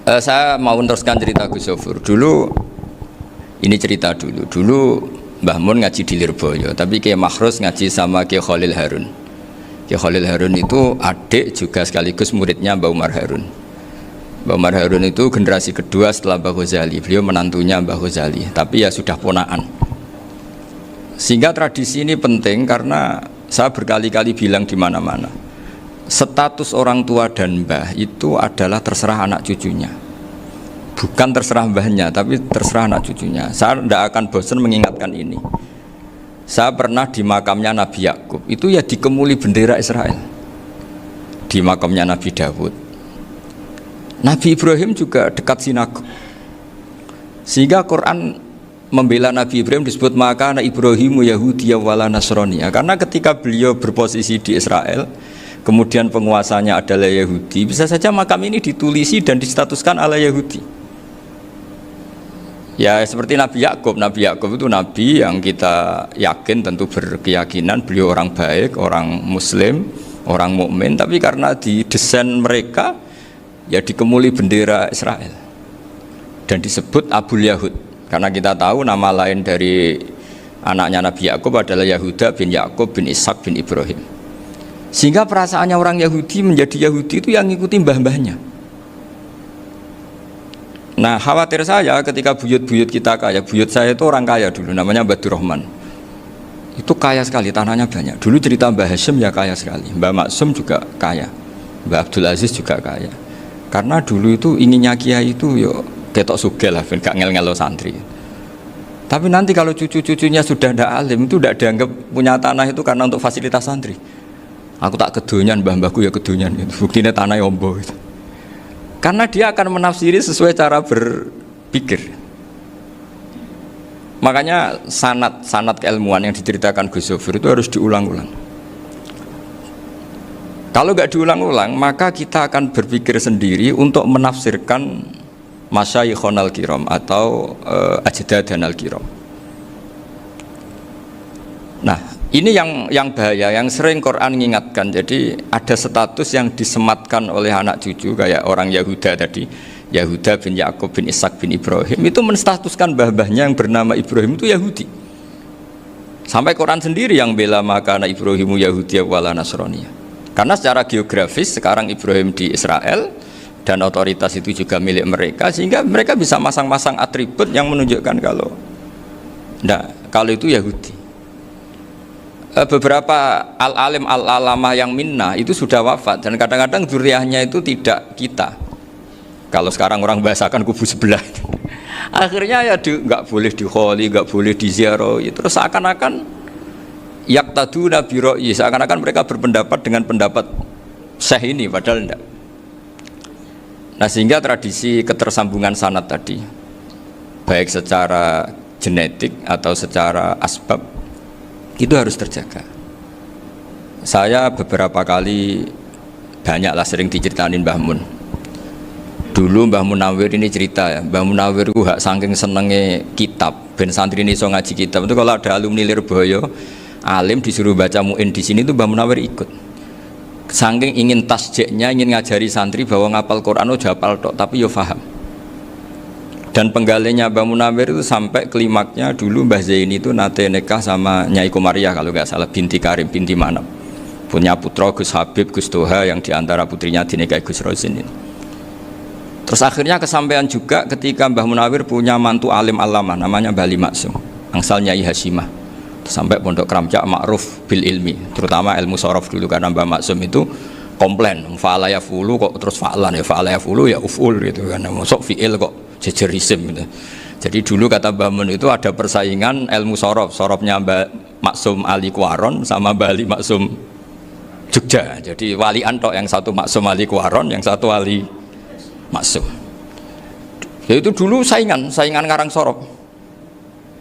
Saya mau meneruskan cerita Gus Sofur. Dulu ini cerita dulu. Dulu Mbah Mun ngaji di Lirboyo, tapi Kiai Makhrus ngaji sama Kiai Khalil Harun. Kiai Khalil Harun itu adik juga sekaligus muridnya Mbah Umar Harun. Mbah Umar Harun itu generasi kedua setelah Mbah Ghazali. Beliau menantunya Mbah Ghazali, tapi ya sudah ponaan. Sehingga tradisi ini penting karena saya berkali-kali bilang di mana-mana. Status orang tua dan mbah itu adalah terserah anak cucunya. Bukan terserah mbahnya, tapi terserah anak cucunya. Saya tidak akan bosan mengingatkan ini. Saya pernah di makamnya Nabi Yakub, itu ya dikemuli bendera Israel. Di makamnya Nabi Dawud. Nabi Ibrahim juga dekat sinagog. Sehingga Quran membela Nabi Ibrahim disebut maka anak Ibrahimu Yahudi wala Nasrani. Karena ketika beliau berposisi di Israel, kemudian penguasanya adalah Yahudi, bisa saja makam ini ditulisi dan distatuskan ala Yahudi. Ya seperti Nabi Yakub. Nabi Yakub itu nabi yang kita yakin tentu berkeyakinan beliau orang baik, orang muslim, orang mukmin, tapi karena di desain mereka ya dikemuli bendera Israel dan disebut Abul Yahud. Karena kita tahu nama lain dari anaknya Nabi Yakub adalah Yahuda bin Yakub bin Ishak bin Ibrahim. Sehingga perasaannya orang Yahudi menjadi Yahudi itu yang ngikuti mbah-mbahnya. Nah khawatir saya ketika buyut-buyut kita kaya. Buyut saya itu orang kaya dulu, namanya Badur Rahman. Itu kaya sekali, tanahnya banyak. Dulu cerita Mbah Hashim ya kaya sekali. Mbah Maksum juga kaya, Mbah Abdul Aziz juga kaya. Karena dulu itu inginnya kiai itu yo ketok sugih lah, gak ngel-ngelo santri. Tapi nanti kalau cucu-cucunya sudah tidak alim, itu tidak dianggap punya tanah itu karena untuk fasilitas santri. Aku tak kedonyan, mbah-mbahku ya kedonyan. Buktinya tanah ombo itu. Karena dia akan menafsiri sesuai cara berpikir. Makanya sanad keilmuan yang diceritakan Gus Sofur itu harus diulang-ulang. Kalau nggak diulang-ulang, maka kita akan berpikir sendiri untuk menafsirkan Masyayikhon al-Kiram atau Ajdadan al-Kiram. Nah, ini yang bahaya, yang sering Quran mengingatkan. Jadi ada status yang disematkan oleh anak cucu kayak orang Yahuda tadi, Yahuda bin Yakub bin Ishak bin Ibrahim, itu menstatuskan mbah-mbahnya yang bernama Ibrahim itu Yahudi. Sampai Quran sendiri yang bela maka anak Ibrahimu Yahudi wala Nasrani. Karena secara geografis sekarang Ibrahim di Israel dan otoritas itu juga milik mereka, sehingga mereka bisa masang-masang atribut yang menunjukkan kalau itu Yahudi. Beberapa al-alim al-alamah yang minnah itu sudah wafat dan kadang-kadang dzurriyyahnya itu tidak kita. Kalau sekarang orang bahasakan kubu sebelah. Akhirnya ya nggak boleh dikholi, nggak boleh diziarah. Terus seakan-akan yaqtaduna bi ra'yi, seakan-akan mereka berpendapat dengan pendapat syekh ini, padahal enggak. Nah sehingga tradisi ketersambungan sanad tadi, baik secara genetik atau secara asbab, itu harus terjaga. Saya beberapa kali banyaklah sering diceritain Mbah Mun. Dulu Mbah Munawir ini cerita ya, Mbah Munawir itu saking senenge kitab, ben santri ini so ngaji kitab. Itu kalau ada alumni Lirboyo, alim disuruh baca muin di sini itu Mbah Munawir ikut. Saking ingin tasjeknya, ingin ngajari santri bahwa ngapal Quran udah hafal tok, tapi yo faham. Dan penggalinya Mbah Munawir itu sampai klimaknya dulu Mbah Zaini itu nate nikah sama Nyai Komariah kalau nggak salah, binti Karim, binti Manap. Punya putra Gus Habib, Gus Toha yang diantara putrinya dinikahi Gus Rozin ini. Terus akhirnya kesampaian juga ketika Mbah Munawir punya mantu alim alama namanya Mbah Ali Maksum, angsal Nyai Hasyimah. Sampai pondok Kramjak makruf bil ilmi, terutama ilmu sorof dulu karena Mbah Maksum itu komplain fa'ala ya fulu kok terus fa'lan ya fa'ala ya fulu ya uf'ul gitu kan, masuk fi'il kok jejer isim gitu. Jadi dulu kata Mbah Mun itu ada persaingan ilmu sorofnya Mbah Maksum Ali Kuaron sama Mbah Ali Maksum Jogja. Jadi wali antok, yang satu Maksum Ali Kuaron, yang satu Ali Maksum. Ya itu dulu saingan ngarang sorof.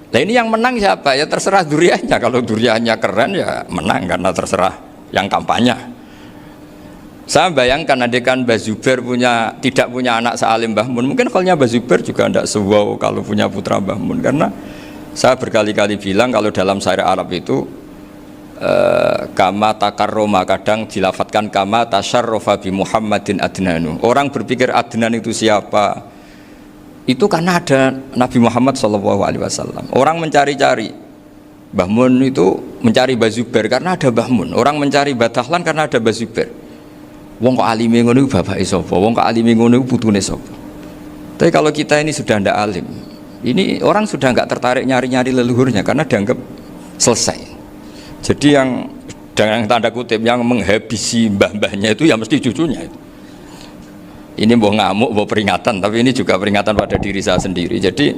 Nah ini yang menang siapa? Ya terserah dzurriyyahnya. Kalau dzurriyyahnya keren ya menang karena terserah yang kampanye. Saya bayangkan adekan Mbah Zubair tidak punya anak sealim Mbah Mun, mungkin kalau Mbah Zubair juga tidak sewow kalau punya putra Mbah Mun. Karena saya berkali-kali bilang kalau dalam syair Arab itu kama takarroma, kadang dilafatkan kama tasyarrafa bi Muhammadin adnanu. Orang berpikir Adnan itu siapa? Itu karena ada Nabi Muhammad SAW. Orang mencari-cari Mbah Mun itu mencari Mbah Zubair karena ada Mbah Mun. Orang mencari Mbah Dahlan karena ada Mbah Zubair. Wong kok alime ngono iku bapake sapa? Wong kok alime ngono iku putune sapa? Tapi kalau kita ini sudah ndak alim, ini orang sudah nggak tertarik nyari-nyari leluhurnya karena dianggap selesai. Jadi yang dengan tanda kutip yang menghabisi mbah-mbahnya itu ya mesti cucunya itu. Ini mau ngamuk, mau peringatan, tapi ini juga peringatan pada diri saya sendiri. Jadi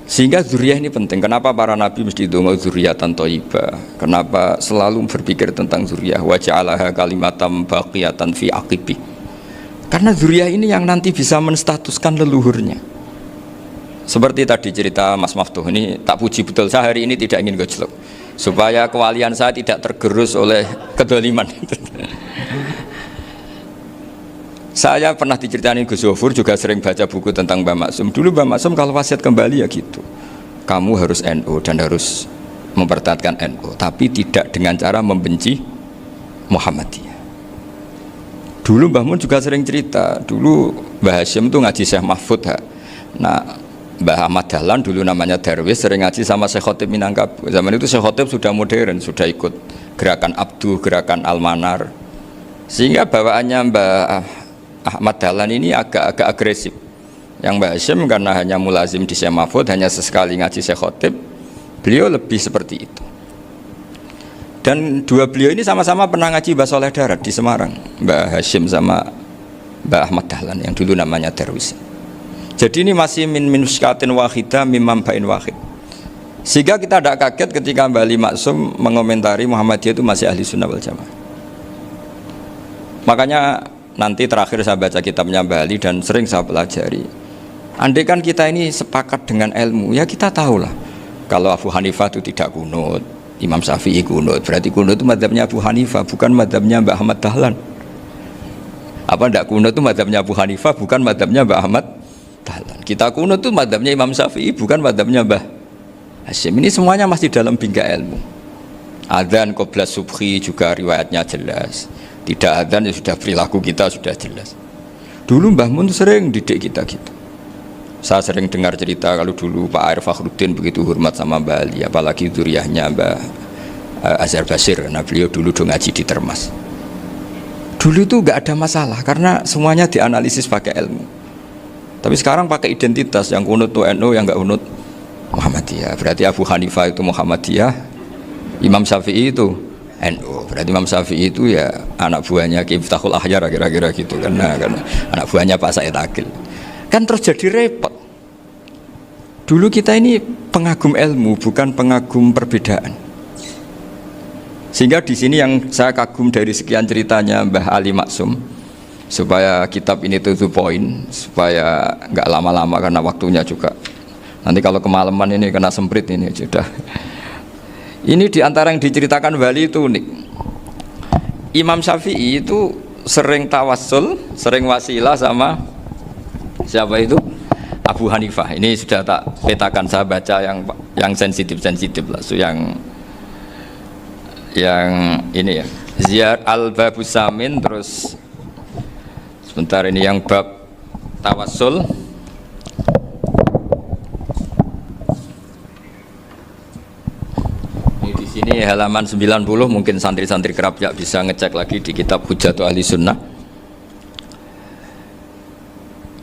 sehingga zuriyah ini penting. Kenapa para nabi mesti donga zuriyatan thayyibah? Kenapa selalu berpikir tentang zuriyah? Wa ja'alaha kalimatam baqiyatan fi aqibi. Karena zuriyah ini yang nanti bisa menstatuskan leluhurnya. Seperti tadi cerita Mas Maftuh, ini tak puji betul, saya hari ini tidak ingin gojlok supaya kewalian saya tidak tergerus oleh kedoliman. Saya pernah diceritain Gus Zofur, juga sering baca buku tentang Mbah Maksum. Dulu Mbah Maksum kalau wasiat kembali ya gitu, kamu harus NU dan harus mempertahankan NU, tapi tidak dengan cara membenci Muhammadiyah. Dulu Mbah Mun juga sering cerita, dulu Mbah Hashim itu ngaji Syekh Mahfud. Nah, Mbah Ahmad Dahlan dulu namanya Darwis sering ngaji sama Syekh Khotib Minangkabau. Zaman itu Syekh Khotib sudah modern, sudah ikut gerakan Abdu, gerakan Almanar. Sehingga bawaannya Mbah Ahmad Dahlan ini agak agresif. Yang Mbah Hashim karena hanya mulazim di Syekh Mahfud, hanya sesekali ngaji Syekh Khotib, beliau lebih seperti itu. Dan dua beliau ini sama-sama pernah ngaji Mbah Soleh Darat di Semarang, Mbah Hashim sama Mbah Ahmad Dahlan yang dulu namanya Darwis. Jadi ini masih min muskatin wahidah mimam bain wahid. Sehingga kita tidak kaget ketika Mbah Ali Maksum mengomentari Muhammadiyah itu masih ahli sunnah wal jamaah. Makanya nanti terakhir saya baca kitabnya Mbah Ali dan sering saya pelajari. Andai kan kita ini sepakat dengan ilmu, ya kita tahulah kalau Abu Hanifah itu tidak kunut, Imam Syafi'i kunut, berarti kunut itu mazhabnya Abu Hanifah, bukan mazhabnya Mbah Ahmad Dahlan. Apa tidak kunut itu mazhabnya Abu Hanifah, bukan mazhabnya Mbah Ahmad Dahlan. Kita kunut itu mazhabnya Imam Syafi'i, bukan mazhabnya Mbah Hashim. Ini semuanya masih dalam bingkai ilmu. Adzan qabla subhi juga riwayatnya jelas. Tidak adzan ya sudah perilaku kita sudah jelas. Dulu Mbah Mun sering didik kita gitu. Saya sering dengar cerita kalau dulu Pak Arif Fakhruddin begitu hormat sama Mbah Ali, apalagi zuriyahnya Mbah Azhar Basir. Nah beliau dulu ngaji di Termas. Dulu itu nggak ada masalah karena semuanya dianalisis pakai ilmu. Tapi sekarang pakai identitas, yang kunut itu NU, yang nggak kunut Muhammadiyah. Berarti Abu Hanifah itu Muhammadiyah, Imam Syafi'i itu NU. Berarti Imam Syafi'i itu ya anak buahnya Ki Miftahul Ahyar kira-kira gitu kan, karena anak buahnya Pak Said Akil. Kan terus jadi repot. Dulu kita ini pengagum ilmu, bukan pengagum perbedaan. Sehingga di sini yang saya kagum dari sekian ceritanya Mbah Ali Maksum, supaya kitab ini to the point, supaya nggak lama-lama karena waktunya juga. Nanti kalau kemalaman ini kena semprit ini sudah. Ini diantara yang diceritakan Bali itu unik. Imam Syafi'i itu sering tawassul, sering wasilah sama siapa itu? Abu Hanifah. Ini sudah tak petakan, saya baca yang sensitif lah, so yang ini ya. Ziyad al-Babus Samin, terus sebentar ini yang bab tawassul. Ini di sini halaman 90, mungkin santri-santri kerap ya bisa ngecek lagi di kitab Hujatul Ahli Sunnah.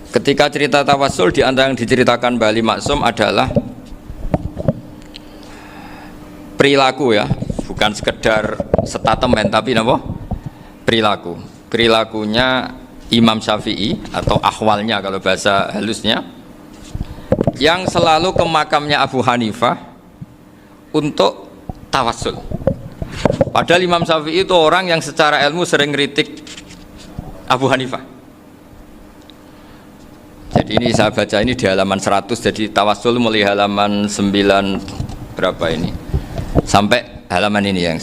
Ketika cerita tawassul, di antara yang diceritakan Mbah Ali Maksum adalah perilaku ya, bukan sekedar statement tapi apa? Perilaku. Perilakunya Imam Syafi'i atau ahwalnya kalau bahasa halusnya, yang selalu ke makamnya Abu Hanifah untuk tawassul. Padahal Imam Syafi'i itu orang yang secara ilmu sering kritik Abu Hanifah. Jadi ini saya baca ini di halaman 100, jadi tawassul mulai halaman 9 berapa ini sampai halaman ini yang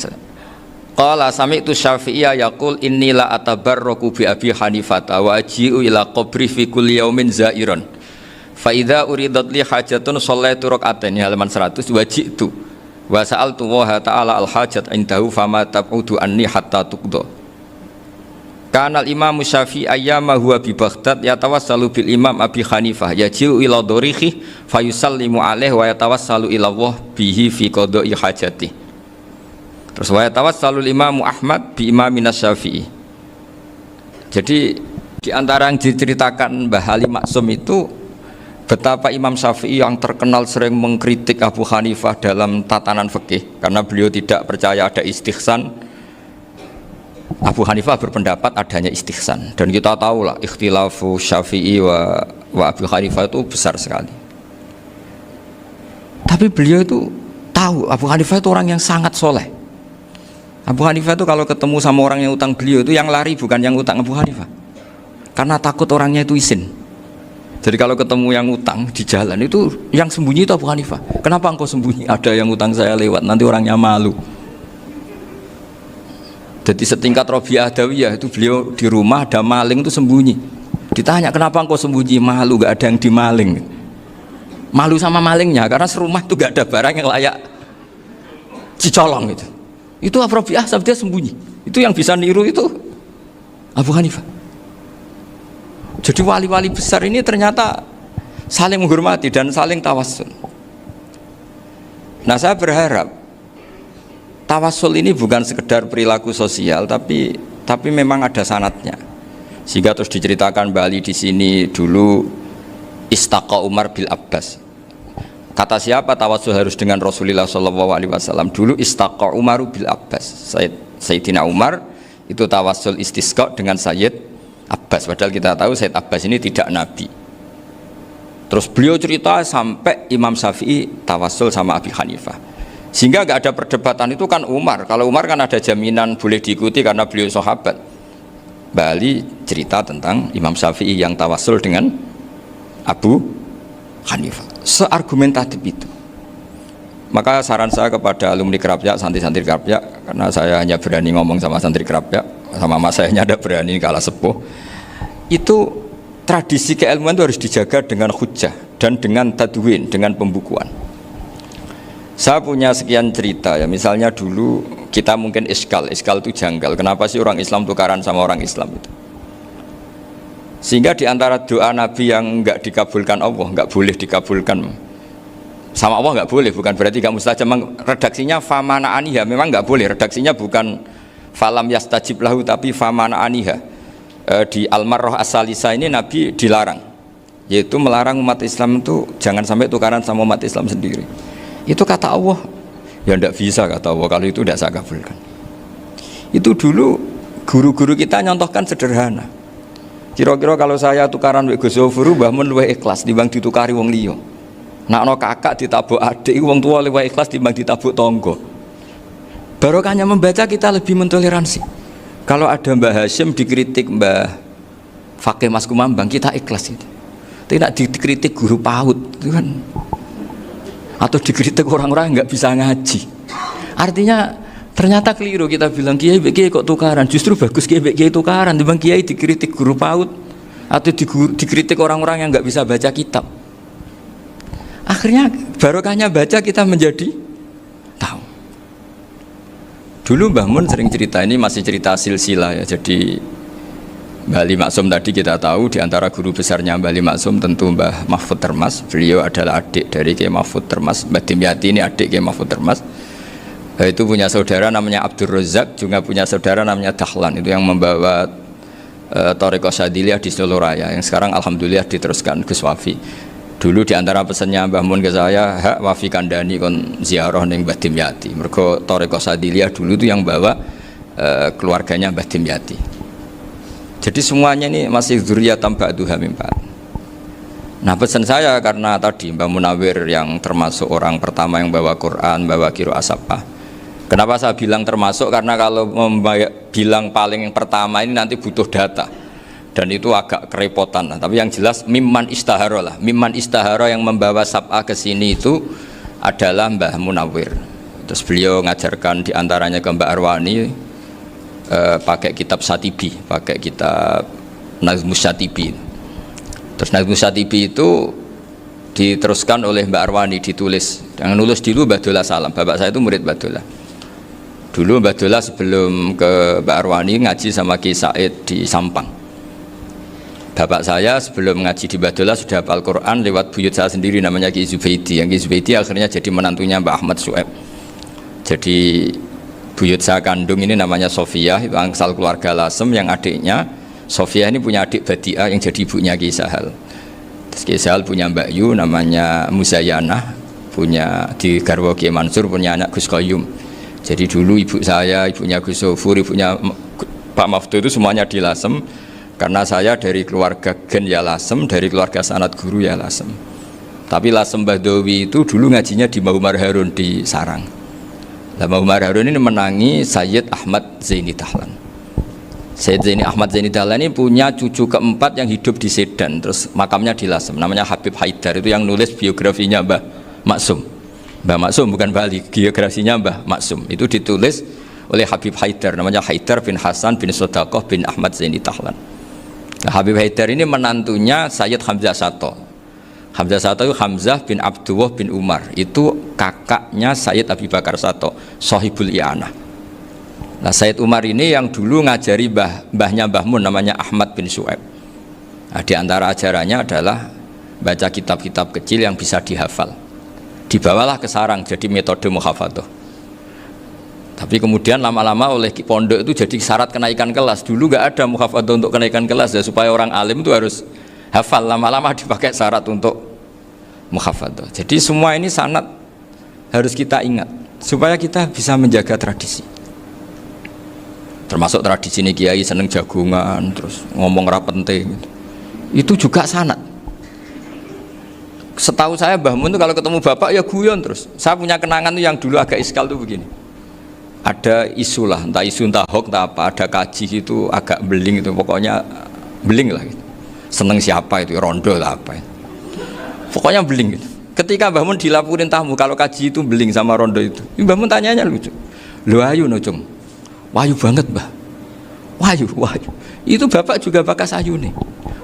qala sami'tu Syafi'iyya yaqul inni la atabarraku bi Abi Hanifah wa aji'u ila qabri fi kulli yaumin zairan fa idza uridat li hajatun shallaitu rak'atain, halaman 100, waji'tu Wa sa'altu wa ta'ala al-hajat indahu fama tab'udu anni hatta tuqda. Kana al-Imam Syafi'i ayyama huwa bi Baghdad yatawassalu bil Imam Abi Hanifah yaji'u ila dorihi fayusallimu alaihi wa yatawassalu ila Allah bihi fi qada'i hajati. Terus wa yatawassalu Imam Ahmad bi Imamina Syafi'i. Jadi di antara yang diceritakan Mbah Halim Maksum itu betapa Imam Syafi'i yang terkenal sering mengkritik Abu Hanifah dalam tatanan fikih karena beliau tidak percaya ada istihsan. Abu Hanifah berpendapat adanya istihsan, dan kita tahu lah ikhtilafu Syafi'i wa Abu Hanifah itu besar sekali. Tapi beliau itu tahu Abu Hanifah itu orang yang sangat soleh. Abu Hanifah itu kalau ketemu sama orang yang utang beliau itu yang lari bukan yang utang Abu Hanifah, karena takut orangnya itu izin. Jadi kalau ketemu yang utang di jalan itu yang sembunyi itu Abu Hanifah. Kenapa engkau sembunyi? Ada yang utang saya lewat, nanti orangnya malu. Jadi setingkat Robiah Adawiyah itu beliau di rumah ada maling itu sembunyi. Ditanya kenapa engkau sembunyi? Malu, gak ada yang dimaling. Malu sama malingnya karena serumah itu gak ada barang yang layak dicolong itu. Itu Robiah sabda sembunyi. Itu yang bisa niru itu Abu Hanifah. Jadi wali-wali besar ini ternyata saling menghormati dan saling tawassul. Nah, saya berharap tawassul ini bukan sekedar perilaku sosial, tapi memang ada sanadnya. Sehingga terus diceritakan Bali di sini dulu istaqa Umar bil Abbas. Kata siapa tawassul harus dengan Rasulullah SAW? Dulu istaqa Umar bil Abbas. Sayyidina Umar itu tawassul istisqa dengan Sayyid Abbas. Padahal kita tahu Sayyid Abbas ini tidak nabi. Terus beliau cerita sampai Imam Syafi'i tawassul sama Abi Hanifah. Sehingga nggak ada perdebatan itu kan Umar. Kalau Umar kan ada jaminan boleh diikuti karena beliau sahabat. Bali cerita tentang Imam Syafi'i yang tawassul dengan Abu Hanifah. Seargumentatif itu. Maka saran saya kepada alumni Kerapjak, santri-santri Kerapjak, karena saya hanya berani ngomong sama santri Kerapjak, sama mas saya ada berani kalah sepuh. Itu tradisi keilmuan itu harus dijaga dengan hujjah dan dengan tadwin, dengan pembukuan. Saya punya sekian cerita ya, misalnya dulu kita mungkin iskal itu janggal. Kenapa sih orang Islam tukaran sama orang Islam itu? Sehingga diantara doa Nabi yang enggak dikabulkan Allah, enggak boleh dikabulkan sama Allah, enggak boleh, bukan berarti enggak mustajab. Redaksinya famana aniha, memang enggak boleh. Redaksinya bukan falam yastajib lahu tapi famana aniha. Di Al-Marrah As-Salisa ini Nabi dilarang, yaitu melarang umat Islam itu jangan sampai tukaran sama umat Islam sendiri. Itu kata Allah, ya tidak bisa kata Allah, kalau itu tidak saya kabulkan. Itu dulu guru-guru kita nyontohkan sederhana. Kira-kira kalau saya tukaran wek Gus Zofuru mbah mun luwih ikhlas timbang ditukari wong liya. Nakno kakak ditabuk adik, wong tua luwih ikhlas timbang ditabuk tangga. Barokahnya membaca kita lebih mentoleransi. Kalau ada Mbah Hashim dikritik Mbah Fakih Mas Kumambang, kita ikhlas itu. Tidak dikritik guru PAUD itu kan, atau dikritik orang-orang yang nggak bisa ngaji. Artinya ternyata keliru kita bilang kiai kok tukaran. Justru bagus kiai tukaran dibanding kiai dikritik guru PAUD atau dikritik orang-orang yang nggak bisa baca kitab. Akhirnya barokahnya baca kita menjadi tahu. Dulu Mbah Mun sering cerita, ini masih cerita silsilah ya. Jadi Mbah Ali Maksum tadi kita tahu di antara guru besarnya Mbah Ali Maksum tentu Mbah Mahfud Termas. Beliau adalah adik dari Kiai Mahfud Termas. Mbah Dimyati ini adik Kiai Mahfud Termas. Itu punya saudara namanya Abdul Razak, juga punya saudara namanya Dahlan. Itu yang membawa Thariqah Syadiliyah di Solo Raya, yang sekarang alhamdulillah diteruskan Gus Wafi. Dulu di antara pesannya Mbah Mun ke saya, hak Wafi kandani kon ziarah ning Mbah Dimyati. Mergo Thariqah Syadiliyah dulu itu yang bawa keluarganya Mbah Dimyati. Jadi semuanya ini masih dzurriyyatan ba'duha min ba'd. Nah, pesan saya karena tadi Mbah Munawir yang termasuk orang pertama yang bawa Quran, bawa qiraah sab'ah. Kenapa saya bilang termasuk? Karena kalau bilang paling yang pertama ini nanti butuh data. Dan itu agak kerepotan. Nah, tapi yang jelas mimman istahara lah. Mimman istahara yang membawa sab'ah ke sini itu adalah Mbah Munawir. Terus beliau ngajarkan diantaranya ke Mbak Arwani pakai kitab Satibi, pakai kitab Nazmus Satibi. Terus Nazmus Satibi itu diteruskan oleh Mbak Arwani, ditulis. Yang nulis dulu Mbak Dola Salam. Bapak saya itu murid Mbak Dola. Dulu Mbak Dola sebelum ke Mbak Arwani ngaji sama Ki Said di Sampang. Bapak saya sebelum ngaji di Mbak Dola sudah hafal Quran lewat buyut saya sendiri namanya Ki Zubaidi. Yang Ki Zubaidi akhirnya jadi menantunya Mbak Ahmad Su'eb. Jadi buyut saya kandung ini namanya Sofia, itu angsal keluarga Lasem, yang adiknya Sofia ini punya adik Badiah yang jadi ibunya Ki Sahal. Terus Ki Sahal punya Mbak Yu namanya Muzayanah, punya di Garwo Ki Mansur punya anak Gus Qayyum. Jadi dulu ibu saya, ibunya Gus Sofur, ibunya Pak Maftu itu semuanya di Lasem. Karena saya dari keluarga Gen ya Lasem, dari keluarga sanad guru ya Lasem. Tapi Lasem Badawi itu dulu ngajinya di Mbah Umar Harun di Sarang. Mbah Umar Harun ini menangi Sayyid Ahmad Zaini Dahlan. Sayyid Zaini Ahmad Zaini Dahlan ini punya cucu keempat yang hidup di Sedan, terus makamnya di Lasem, namanya Habib Haidar, itu yang nulis biografinya Mbah Maksum. Mbah Maksum bukan Bali, biografinya Mbah Maksum itu ditulis oleh Habib Haidar, namanya Haidar bin Hasan bin Sodaqoh bin Ahmad Zaini Dahlan. Nah, Habib Haidar ini menantunya Sayyid Hamzah Sato. Hamzah Sato itu Hamzah bin Abdullah bin Umar, itu kakaknya Sayyid Abi Bakar Sato, Sohibul I'anah. Nah, Sayyid Umar ini yang dulu ngajari mbahnya Mbah Mun namanya Ahmad bin Su'eb. Nah, di antara ajarannya adalah baca kitab-kitab kecil yang bisa dihafal. Dibawalah ke sarang jadi metode muhafadzah. Tapi kemudian lama-lama oleh pondok itu jadi syarat kenaikan kelas. Dulu nggak ada muhafadzah untuk kenaikan kelas ya, supaya orang alim itu harus hafal, lama-lama dipakai syarat untuk muhafadzah. Jadi semua ini sanad harus kita ingat supaya kita bisa menjaga tradisi. Termasuk tradisi ini kiai seneng jagungan, terus ngomong ra penting. Itu juga sanad. Setahu saya Mbah Mun itu kalau ketemu bapak ya guyon terus. Saya punya kenangan tuh yang dulu agak iskal tuh begini. Ada isu lah, entah isu entah hoax entah apa, ada kaji itu agak beling itu, pokoknya beling lah gitu. Seneng siapa itu, rondo lah apa itu. Pokoknya beling gitu. Ketika Mbah Mun dilaporin tamu kalau kaji itu beling sama rondo itu, Mbah Mun tanyanya lucu. Lho ayu no cung, wahyu banget Mbah, wahyu. Itu bapak juga bakas ayu nih.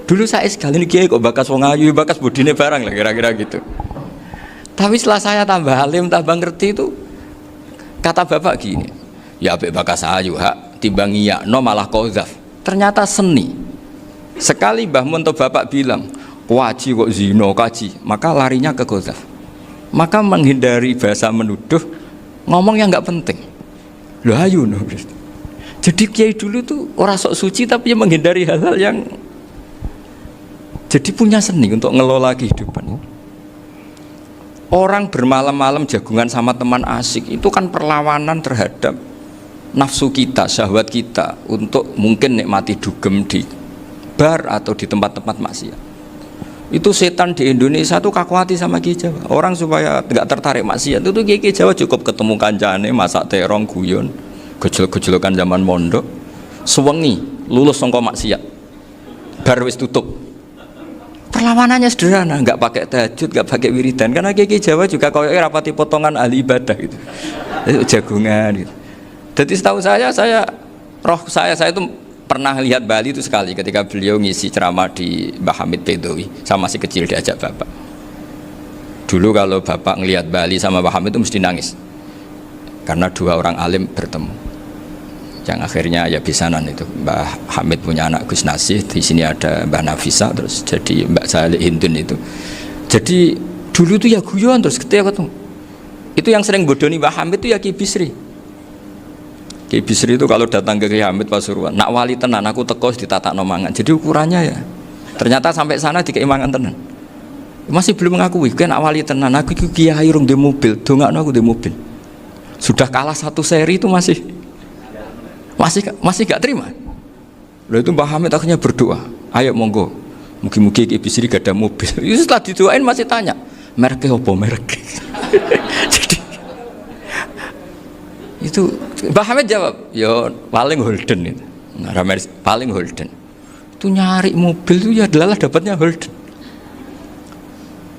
Dulu saya sekali ini kiai kok bakas wong ayu, bakas bodine barang lah kira-kira gitu. Tapi setelah saya tambah alim, tambah ngerti itu, kata bapak gini, ya abek bakas ayu hak timbang iya no malah kozaf. Ternyata seni. Sekali Mbah Mun atau bapak bilang kaji kok zino kaji, maka larinya ke kozaf. Maka menghindari bahasa menuduh, ngomong yang nggak penting. Loh ayu no. Jadi kiai dulu tuh orang sok suci tapi menghindari hal-hal yang jadi punya seni untuk ngelola kehidupan. Orang bermalam-malam jagungan sama teman asik itu kan perlawanan terhadap nafsu kita, syahwat kita untuk mungkin nikmati dugem di bar atau di tempat-tempat maksiat. Itu setan di Indonesia tuh kakuati sama Ki Jawa. Orang supaya tidak tertarik maksiat itu Ki Jawa cukup ketemu kancane masak terong guyon, gejol-gejolokan zaman mondok, sewengi lulus sangka maksiat. Bar wis tutup. Perlawanannya sederhana, nggak pakai tahajud, nggak pakai wiridan, karena Ki Jawa juga koyoknya rapati potongan ahli ibadah gitu, jagungan gitu. Jadi setahu saya itu pernah lihat Bali itu sekali ketika beliau ngisi ceramah di Mbah Hamid Bedowi, sama masih kecil diajak bapak. Dulu kalau bapak ngelihat Bali sama Mbah Hamid itu mesti nangis, karena dua orang alim bertemu. Yang akhirnya ya bisanan itu Mbah Hamid punya anak Gus Nasih, di sini ada Mbah Nafisa, terus jadi Mbak Salih Hindun itu. Jadi dulu tuh ya guyon terus ketika ketemu. Itu yang sering bodoni Mbah Hamid itu ya Ki Bisri. Ki Bisri itu kalau datang ke Ki Hamid Pasuruan, nak wali tenan aku teko ditata nomangan. Jadi ukurannya ya. Ternyata sampai sana dikei mangan tenan. Masih belum mengakui, kan nak wali tenan aku kiai rung di mobil, dongakno aku di mobil. Sudah kalah satu seri itu masih gak terima. Lalu itu Mbah Hamid akhirnya berdoa, ayo monggo, mungkin-mungkin Ki Bisri gak ada mobil. Itu setelah didoain masih tanya, mereknya apa merek? Jadi itu Mbah Hamid jawab, ya paling Holden itu, paling Holden. Itu nyari mobil itu ya adalah dapatnya Holden.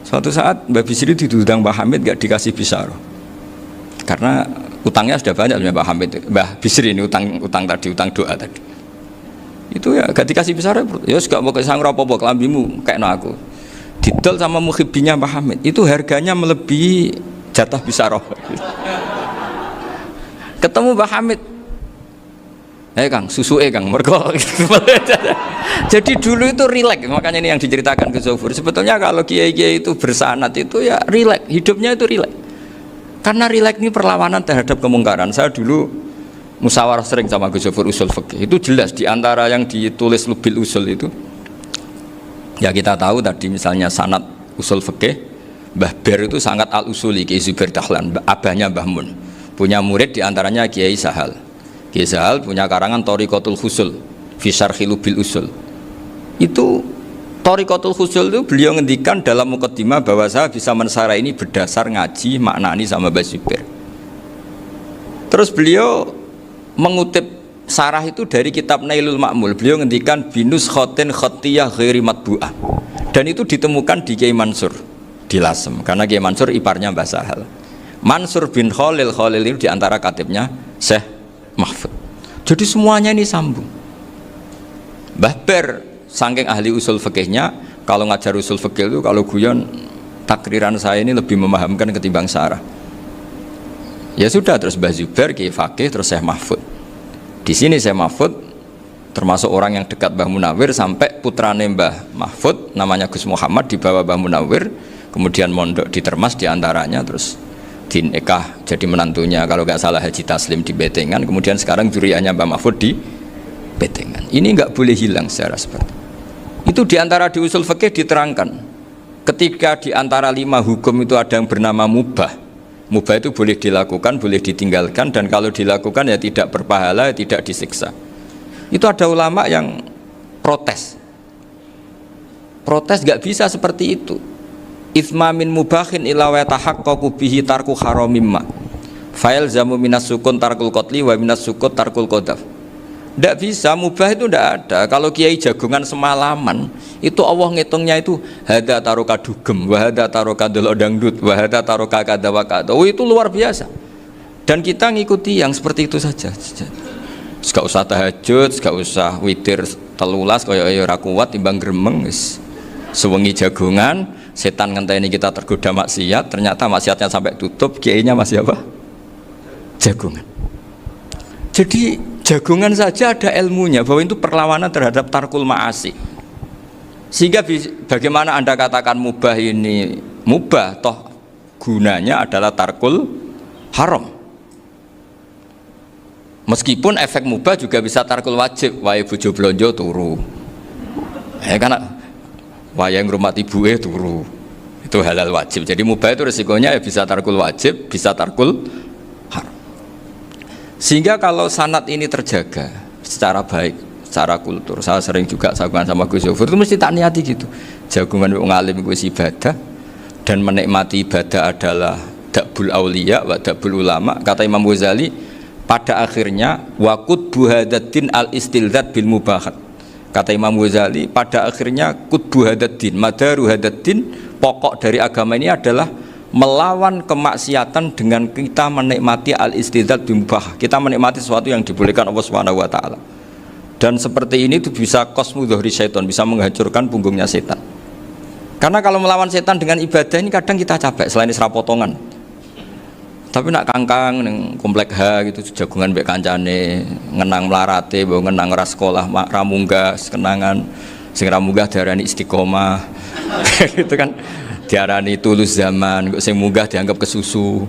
Suatu saat Mbah Bisri diundang Mbah Hamid gak dikasih bisaroh, karena utangnya sudah banyak Mbah Hamid, Mbah Bisri ini utang doa tadi. Itu ya gak dikasih besar ya gak mau kesang apa-apa kelambimu kayak aku. didol sama muhibbinya Mbah Hamid itu harganya melebihi jatah bisaroh. Ketemu Mbah Hamid, Kang, susu Kang, mergo. Jadi dulu itu rileks, makanya ini yang diceritakan ke Zofur. Sebetulnya kalau kiai-kiai itu bersanad itu ya rileks, hidupnya itu rileks. Karena rileks ini perlawanan terhadap kemungkaran. Saya dulu musyawarah sering sama Gus Zofur usul fikih. Itu jelas di antara yang ditulis Lubil Usul itu. Ya kita tahu tadi misalnya sanad usul fikih, Mbah Ber itu sangat al-usuli Kiai Zubair Dahlan, abahnya Mbah Mun. Punya murid diantaranya Kiai Sahal. Kiai Sahal punya karangan Thariqatul Husul fi Syarhi Lubil Usul. Itu Thariqatul Husul itu beliau ngendikan dalam mukaddimah bahwa saya bisa mensarah ini berdasar ngaji maknani sama Mbah Zubair. Terus beliau mengutip sarah itu dari kitab Nailul Ma'mul. Beliau ngendikan binus khotin khotiyah ghairi matbu'ah. Dan itu ditemukan di Kiai Mansur di Lasem, karena Kiai Mansur iparnya Mbah Sahal. Mansur bin Khalil itu diantara katibnya Syekh Mahfud. Jadi semuanya ini sambung. Mbah Ber saking ahli usul fikihnya, kalau ngajar usul fikih itu kalau guyon takriran saya ini lebih memahamkan ketimbang sarah. Ya sudah, terus Mbah Zubair Kiai Fakih, terus Syekh Mahfud. Di sini Syekh Mahfud termasuk orang yang dekat Mbah Munawir, sampai putrane Mbah Mahfud namanya Gus Muhammad dibawa Mbah Munawir, kemudian mondok di Termas diantaranya, terus dinikah jadi menantunya kalau nggak salah Haji Taslim di Betengan, kemudian sekarang juriahnya Mbah Mahfud di Betengan. Ini nggak boleh hilang secara seperti itu. Diantara di usul fikih diterangkan ketika diantara 5 hukum itu ada yang bernama mubah. Mubah itu boleh dilakukan, boleh ditinggalkan, dan kalau dilakukan ya tidak berpahala, tidak disiksa. Itu ada ulama yang protes. Protes gak bisa seperti itu. Itsma min mubahin ila wa tahaqqaqu bihi tarku haramimma. Fa'il zamu minas sukun tarkul qatli wa minas sukut tarkul qadaf. Tidak bisa, mubah itu tidak ada. Kalau kiai jagungan semalaman, itu Allah ngitungnya itu hada taroka dugem, wahada taroka delok dangdut, wahada taroka kada wakada. Oh, itu luar biasa. Dan kita ngikuti yang seperti itu saja. Gak usah tahajud, gak usah witir telulas, kaya ora kuat timbang gremeng, sewengi jagungan, setan ngenteni kita tergoda maksiat, ternyata maksiatnya sampai tutup, kiainya masih apa? Jagungan. Jadi jagungan saja ada ilmunya bahwa itu perlawanan terhadap tarkul ma'asi. Sehingga bagaimana Anda katakan mubah ini mubah, toh gunanya adalah tarkul haram. Meskipun efek mubah juga bisa tarkul wajib, wae bojo blonjo turu. Karena wae ngrumat ibuke turu. Itu halal wajib. Jadi mubah itu resikonya ya bisa tarkul wajib, bisa tarkul haram. Sehingga kalau sanad ini terjaga secara baik, secara kultur, saya sering juga saguan sama Gus Zofur itu mesti tak niati gitu. Jagungan wong alim kuwi ibadah, dan menikmati ibadah adalah dabul auliya wa dabul ulama. Kata Imam Ghazali, pada akhirnya waqud buhadatin al istilzat bil mubahat. Kata Imam Ghazali, pada akhirnya qutbu hadatin, madaru hadatin, pokok dari agama ini adalah melawan kemaksiatan dengan kita menikmati al-istidzat bimubah. Kita menikmati sesuatu yang dibolehkan Allah Subhanahu wa taala. Dan seperti ini itu bisa qasmu dhuhri syaitan, bisa menghancurkan punggungnya setan. Karena kalau melawan setan dengan ibadah ini kadang kita capek selain isra potongan. Tapi nak kangkang ning komplek H gitu jagungan mbek kancane, ngenang melarate, mbok ngenang ora sekolah, ra munggah kenangan. Sing ra munggah diarani istiqomah. Gitu kan. Diarani tulus zaman, kok sing munggah dianggap kesusu.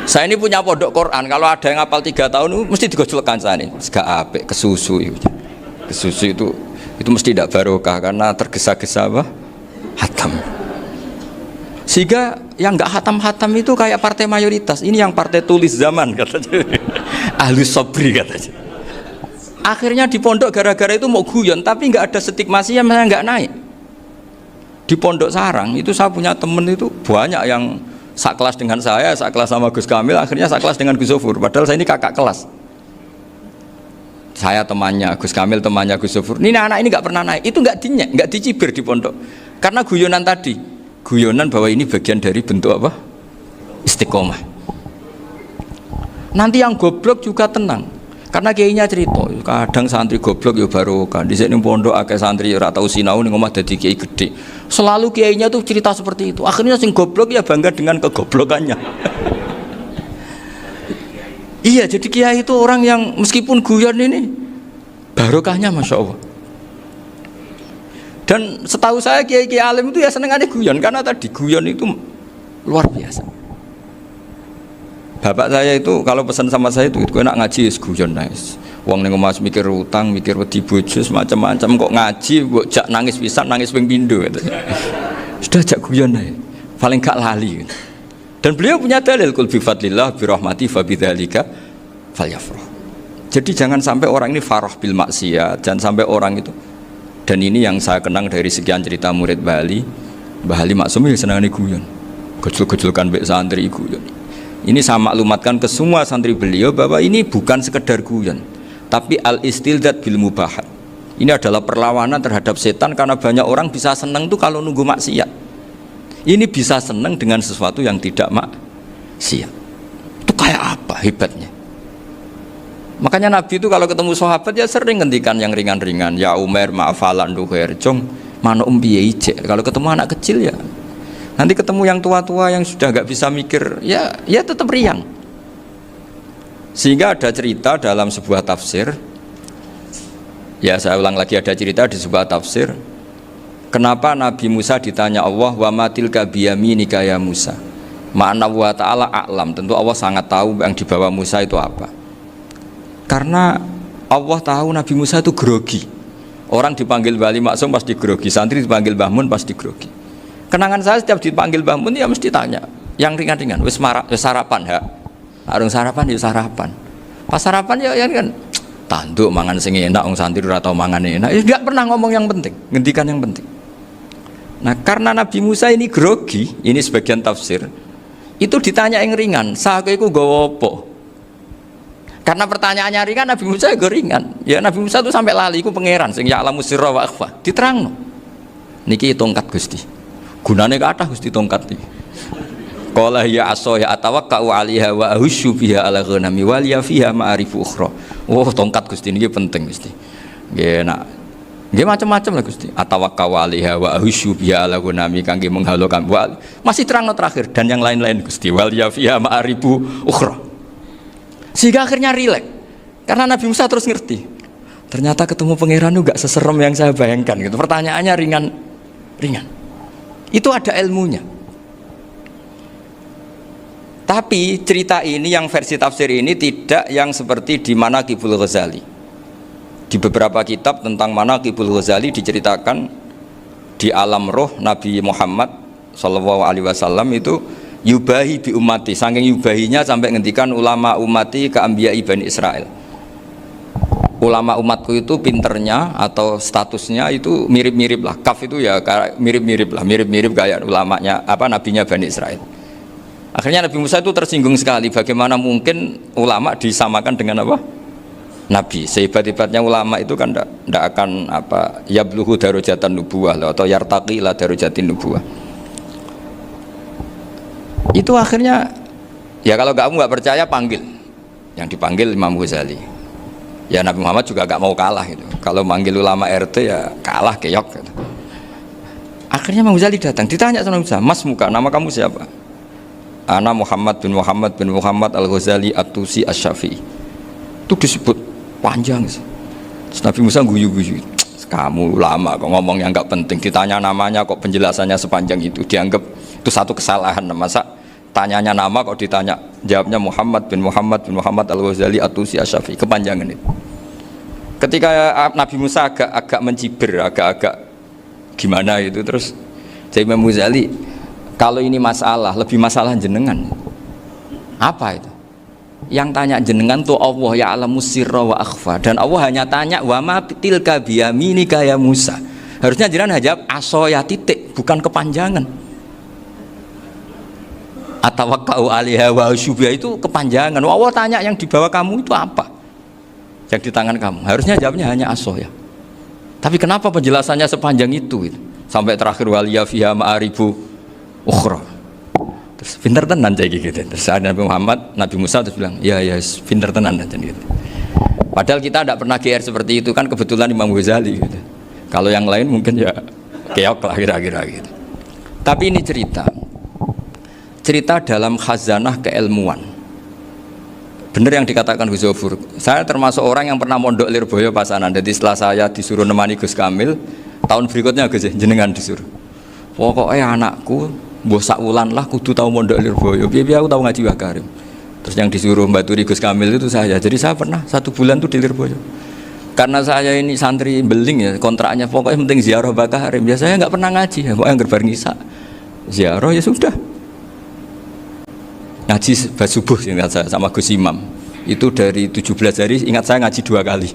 Saya ini punya pondok Quran, kalau ada yang hafal 3 tahun mesti digojlok kancane. Gak apik kesusu itu. Kesusu itu mesti tidak barokah karena tergesa-gesa apa? Hatam. Sehingga yang enggak hatam-hatam itu kayak partai mayoritas. Ini yang partai tulis zaman katanya. Ahli sobri katanya. Akhirnya di pondok gara-gara itu mau guyon, tapi enggak ada stigmasinya, malah enggak naik. Di Pondok Sarang itu saya punya temen itu banyak yang sekelas dengan saya, sekelas sama Gus Kamil, akhirnya sekelas dengan Gus Zofur. Padahal saya ini kakak kelas. Saya temannya Gus Kamil, temannya Gus Zofur. Ini anak ini nggak pernah naik, itu nggak dinyek, nggak dicibir di pondok. Karena guyonan tadi, guyonan bahwa ini bagian dari bentuk apa? Istiqomah. Nanti yang goblok juga tenang. Karena kiainya cerita, kadang santri goblok ya barokah. Di sini pondok akeh santri ora tau sinau ning omah dadi kiai gede. Selalu kiainya tuh cerita seperti itu. Akhirnya sing goblok ya bangga dengan kegoblokannya. Iya, jadi kiai itu orang yang meskipun guyon ini barokahnya masya Allah. Dan setahu saya kiai-kiai alim itu ya senengannya guyon, karena tadi guyon itu luar biasa. Bapak saya itu kalau pesan sama saya itu enak ngaji guyon nice. Wong ning omah mikir utang, mikir wedi bojo macam-macam, kok ngaji kok jak nangis pisan, nangis ping pindho gitu. Sudah jak guyon ae. Paling gak lali. Gitu. Dan beliau punya dalil kul bi fadlillah bi rahmati fa bidzalika falyafrah. Jadi jangan sampai orang ini farah bil maksiat, jangan sampai orang itu. Dan ini yang saya kenang dari sekian cerita murid Bali. Mbah Ali Maksum ya senangane guyon. Gejol-gejolkan mbek santri guyon. Ini saya maklumatkan ke semua santri beliau bahwa ini bukan sekedar guyon, tapi al-istilzat bil mubahat. Ini adalah perlawanan terhadap setan, karena banyak orang bisa senang tuh kalau nunggu maksiat. Ini bisa senang dengan sesuatu yang tidak maksiat. Itu kayak apa hebatnya? Makanya Nabi itu kalau ketemu sahabat ya sering ngendikan yang ringan-ringan. Ya Umar ma'afalan duher jong mano piye ije. Kalau ketemu anak kecil ya. Nanti ketemu yang tua-tua yang sudah nggak bisa mikir, ya tetap riang. Sehingga ada cerita dalam sebuah tafsir, ya saya ulang lagi, ada cerita di sebuah tafsir, kenapa Nabi Musa ditanya Allah, wa matilka biyaminika ya Musa. Ma'ana wa ta'ala a'lam, tentu Allah sangat tahu yang dibawa Musa itu apa. Karena Allah tahu Nabi Musa itu grogi. Orang dipanggil Wali Maksum pasti grogi, santri dipanggil Mbah Mun pasti grogi. Kenangan saya setiap dipanggil Mbah Mun ya mesti tanya yang ringan-ringan, wis sarapan ya. Arung sarapan ya sarapan. Pas sarapan ya kan tanduk mangan sing enak, wong santri ora tau mangan enak. Ya enggak pernah ngomong yang penting, ngendikan yang penting. Nah, karena Nabi Musa ini grogi, ini sebagian tafsir. Itu ditanya yang ringan, "Sake iku nggawa apa?" Karena pertanyaannya ringan, Nabi Musa juga ringan. Ya Nabi Musa itu sampai lali iku pangeran sing ya'lamu sirra wa akhfa. Diterangno. Niki tongkat Gusti. Gunane kathah Gusti tongkat iki. Qala ya asaya atawakkau 'alaiha wa ahusyu biha 'ala ghanami wal ya fiha ma'arifu ukhra. Oh, tongkat Gusti niki penting Gusti. Nggih nak. Nggih macam-macam lah Gusti. Atawakkau 'alaiha wa ahusyu biha 'ala ghanami kangge menghalukan wal. Masih terangno terakhir dan yang lain-lain Gusti. Wal ya fiha ma'arifu ukhra. Sehingga akhirnya rileks. Karena Nabi Musa terus ngerti. Ternyata ketemu pangeran itu enggak seserem yang saya bayangkan gitu. Pertanyaannya ringan. Itu ada ilmunya. Tapi cerita ini yang versi tafsir ini tidak yang seperti di Manaqibul Ghazali. Di beberapa kitab tentang Manaqibul Ghazali diceritakan di alam roh Nabi Muhammad sallallahu alaihi wasallam itu yubahi bi ummati, saking yubahinya sampai ngendikan ulama ummati ka anbiya'i Bani Israel. Ulama umatku itu pinternya atau statusnya itu mirip-mirip lah. Kaf itu ya mirip-mirip kayak ulamanya nabinya Bani Israel. Akhirnya Nabi Musa itu tersinggung sekali, bagaimana mungkin ulama disamakan dengan apa? Nabi. Sehebat-hebatnya ulama itu kan tidak akan yabluhu darajatan nubuwah atau yartaqi ila darajatin nubuwah. Itu akhirnya ya kalau kamu nggak percaya panggil. Yang dipanggil Imam Ghazali. Ya Nabi Muhammad juga gak mau kalah gitu. Kalau manggil ulama RT ya kalah keok gitu. Akhirnya Imam Ghazali datang, ditanya sama Musa, "Mas muka, nama kamu siapa?" "Ana Muhammad bin Muhammad Al-Ghazali At-Tusi Asy-Syafi'i." Itu disebut panjang sih. Terus Nabi Musa guyu-guyu. "Kamu ulama kok ngomong yang gak penting, ditanya namanya kok penjelasannya sepanjang itu, dianggap itu satu kesalahan. Masa tanyanya nama kok ditanya jawabnya Muhammad bin Muhammad Al-Ghazali At-Tusi Asy-Syafi'i, kepanjangan itu." Ketika Nabi Musa agak mencibir, agak gimana itu, terus jadi Imam Ghazali, kalau ini masalah, lebih masalah jenengan. Apa itu? Yang tanya jenengan tuh Allah ya'lamu sirra wa akhfa, dan Allah hanya tanya wa ma tilka biyaminika ya Musa. Harusnya jenengan jawab asoya titik, bukan kepanjangan. Atawakkau 'alaiha wa syubha itu kepanjangan. Allah tanya yang di bawah kamu itu apa? Yang di tangan kamu. Harusnya jawabnya hanya asoya. Tapi kenapa penjelasannya sepanjang itu? Sampai terakhir waliya fiha ma'aribu ukhra. Terus pinter tenan kayak gitu. Terus ada Nabi Musa terus bilang, "Ya pinter tenan dan gitu." Padahal kita tidak pernah GR seperti itu kan, kebetulan Imam Ghazali gitu. Kalau yang lain mungkin ya Keok lah kira-kira gitu. Tapi ini cerita dalam khazanah keilmuan. Benar yang dikatakan Gus Zofur. Saya termasuk orang yang pernah mondok Lirboyo Pasanan. Jadi setelah saya disuruh nemani Gus Kamil, tahun berikutnya Gus jenengan disuruh. Pokoknya anakku mbok sak wulan lah kudu tahu mondok Lirboyo. Piye aku tahu ngaji Mbah Karim. Terus yang disuruh mbaturi Gus Kamil itu saya. Jadi saya pernah 1 bulan tuh di Lirboyo. Karena saya ini santri beling ya, kontraknya pokoknya penting ziarah Mbah Karim. Biasanya nggak pernah ngaji, ya, pokoknya gerbar ngisa. Ziarah ya sudah. Ngaji subuh ingat saya sama Gus Imam. Itu dari 17 hari ingat saya ngaji 2 kali.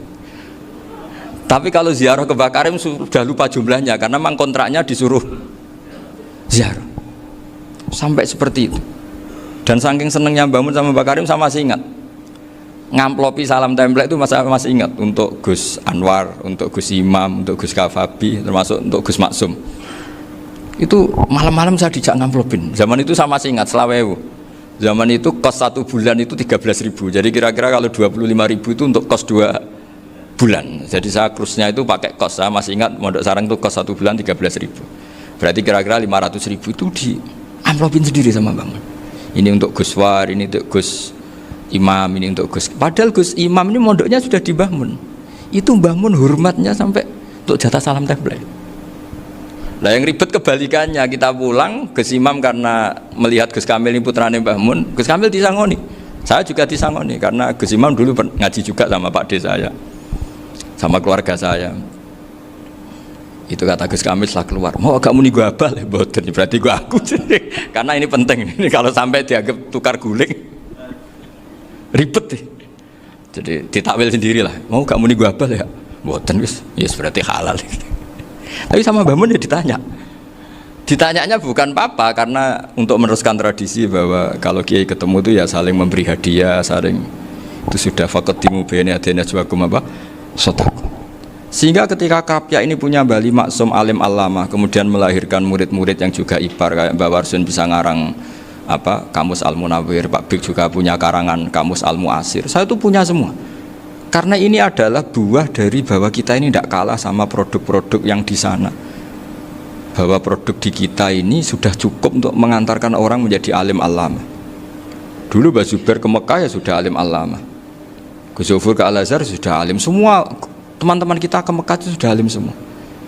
Tapi kalau ziarah ke Mbah Karim sudah lupa jumlahnya karena memang kontraknya disuruh ziarah. Sampai seperti itu. Dan saking senengnya bangun sama Mbah Karim saya masih ingat. Ngamplopi salam template itu masih ingat untuk Gus Anwar, untuk Gus Imam, untuk Gus Kafabi, termasuk untuk Gus Maksum. Itu malam-malam saya dijak ngamplopin. Zaman itu saya masih ingat selawewu. Zaman itu kos 1 bulan itu 13.000. Jadi kira-kira kalau 25.000 itu untuk kos 2 bulan. Jadi saya krusnya itu pakai kos. Saya masih ingat Mondok Sarang itu kos 1 bulan 13.000. Berarti kira-kira 500.000 itu di amplopin sendiri sama bangun. Ini untuk Gus War, ini untuk Gus Imam, ini untuk Gus. Padahal Gus Imam ini mondoknya sudah di Mbah Mun. Itu Mbah Mun hormatnya sampai untuk jatah salam template. Lah yang ribet kebalikannya, kita pulang Gus Imam karena melihat Gus Kamil ini putrane Mbah Mun, Gus Kamil disangoni. Saya juga disangoni karena Gus Imam dulu ngaji juga sama Pak D saya, sama keluarga saya. Itu kata Gus Kamil setelah keluar, mau agak muni gua abal ya, boten berarti gua aku. Karena ini penting, ini kalau sampai dianggap tukar guling, ribet deh. Jadi ditakwil sendiri lah, mau gak muni gua abal ya, boten wis, yes berarti halal. Tapi sama Mbah Mun ya ditanyanya bukan apa karena untuk meneruskan tradisi bahwa kalau kiai ketemu itu ya saling memberi hadiah, saling itu sudah faqaddimu baina yadayna juwakum apa sotaku. Sehingga ketika Krapyak ini punya Bali Maksum alim alama, kemudian melahirkan murid-murid yang juga ibar kayak Mbak Warsun bisa ngarang apa Kamus Al Munawwir, Pak Bik juga punya karangan Kamus Al Muasir. Saya itu punya semua. Karena ini adalah buah dari bahwa kita ini tidak kalah sama produk-produk yang di sana. Bahwa produk di kita ini sudah cukup untuk mengantarkan orang menjadi alim alama. Dulu Mbah Zubair ke Mekah ya sudah alim alama. Gus Zofur ke Al-Azhar sudah alim. Semua teman-teman kita ke Mekah itu sudah alim semua.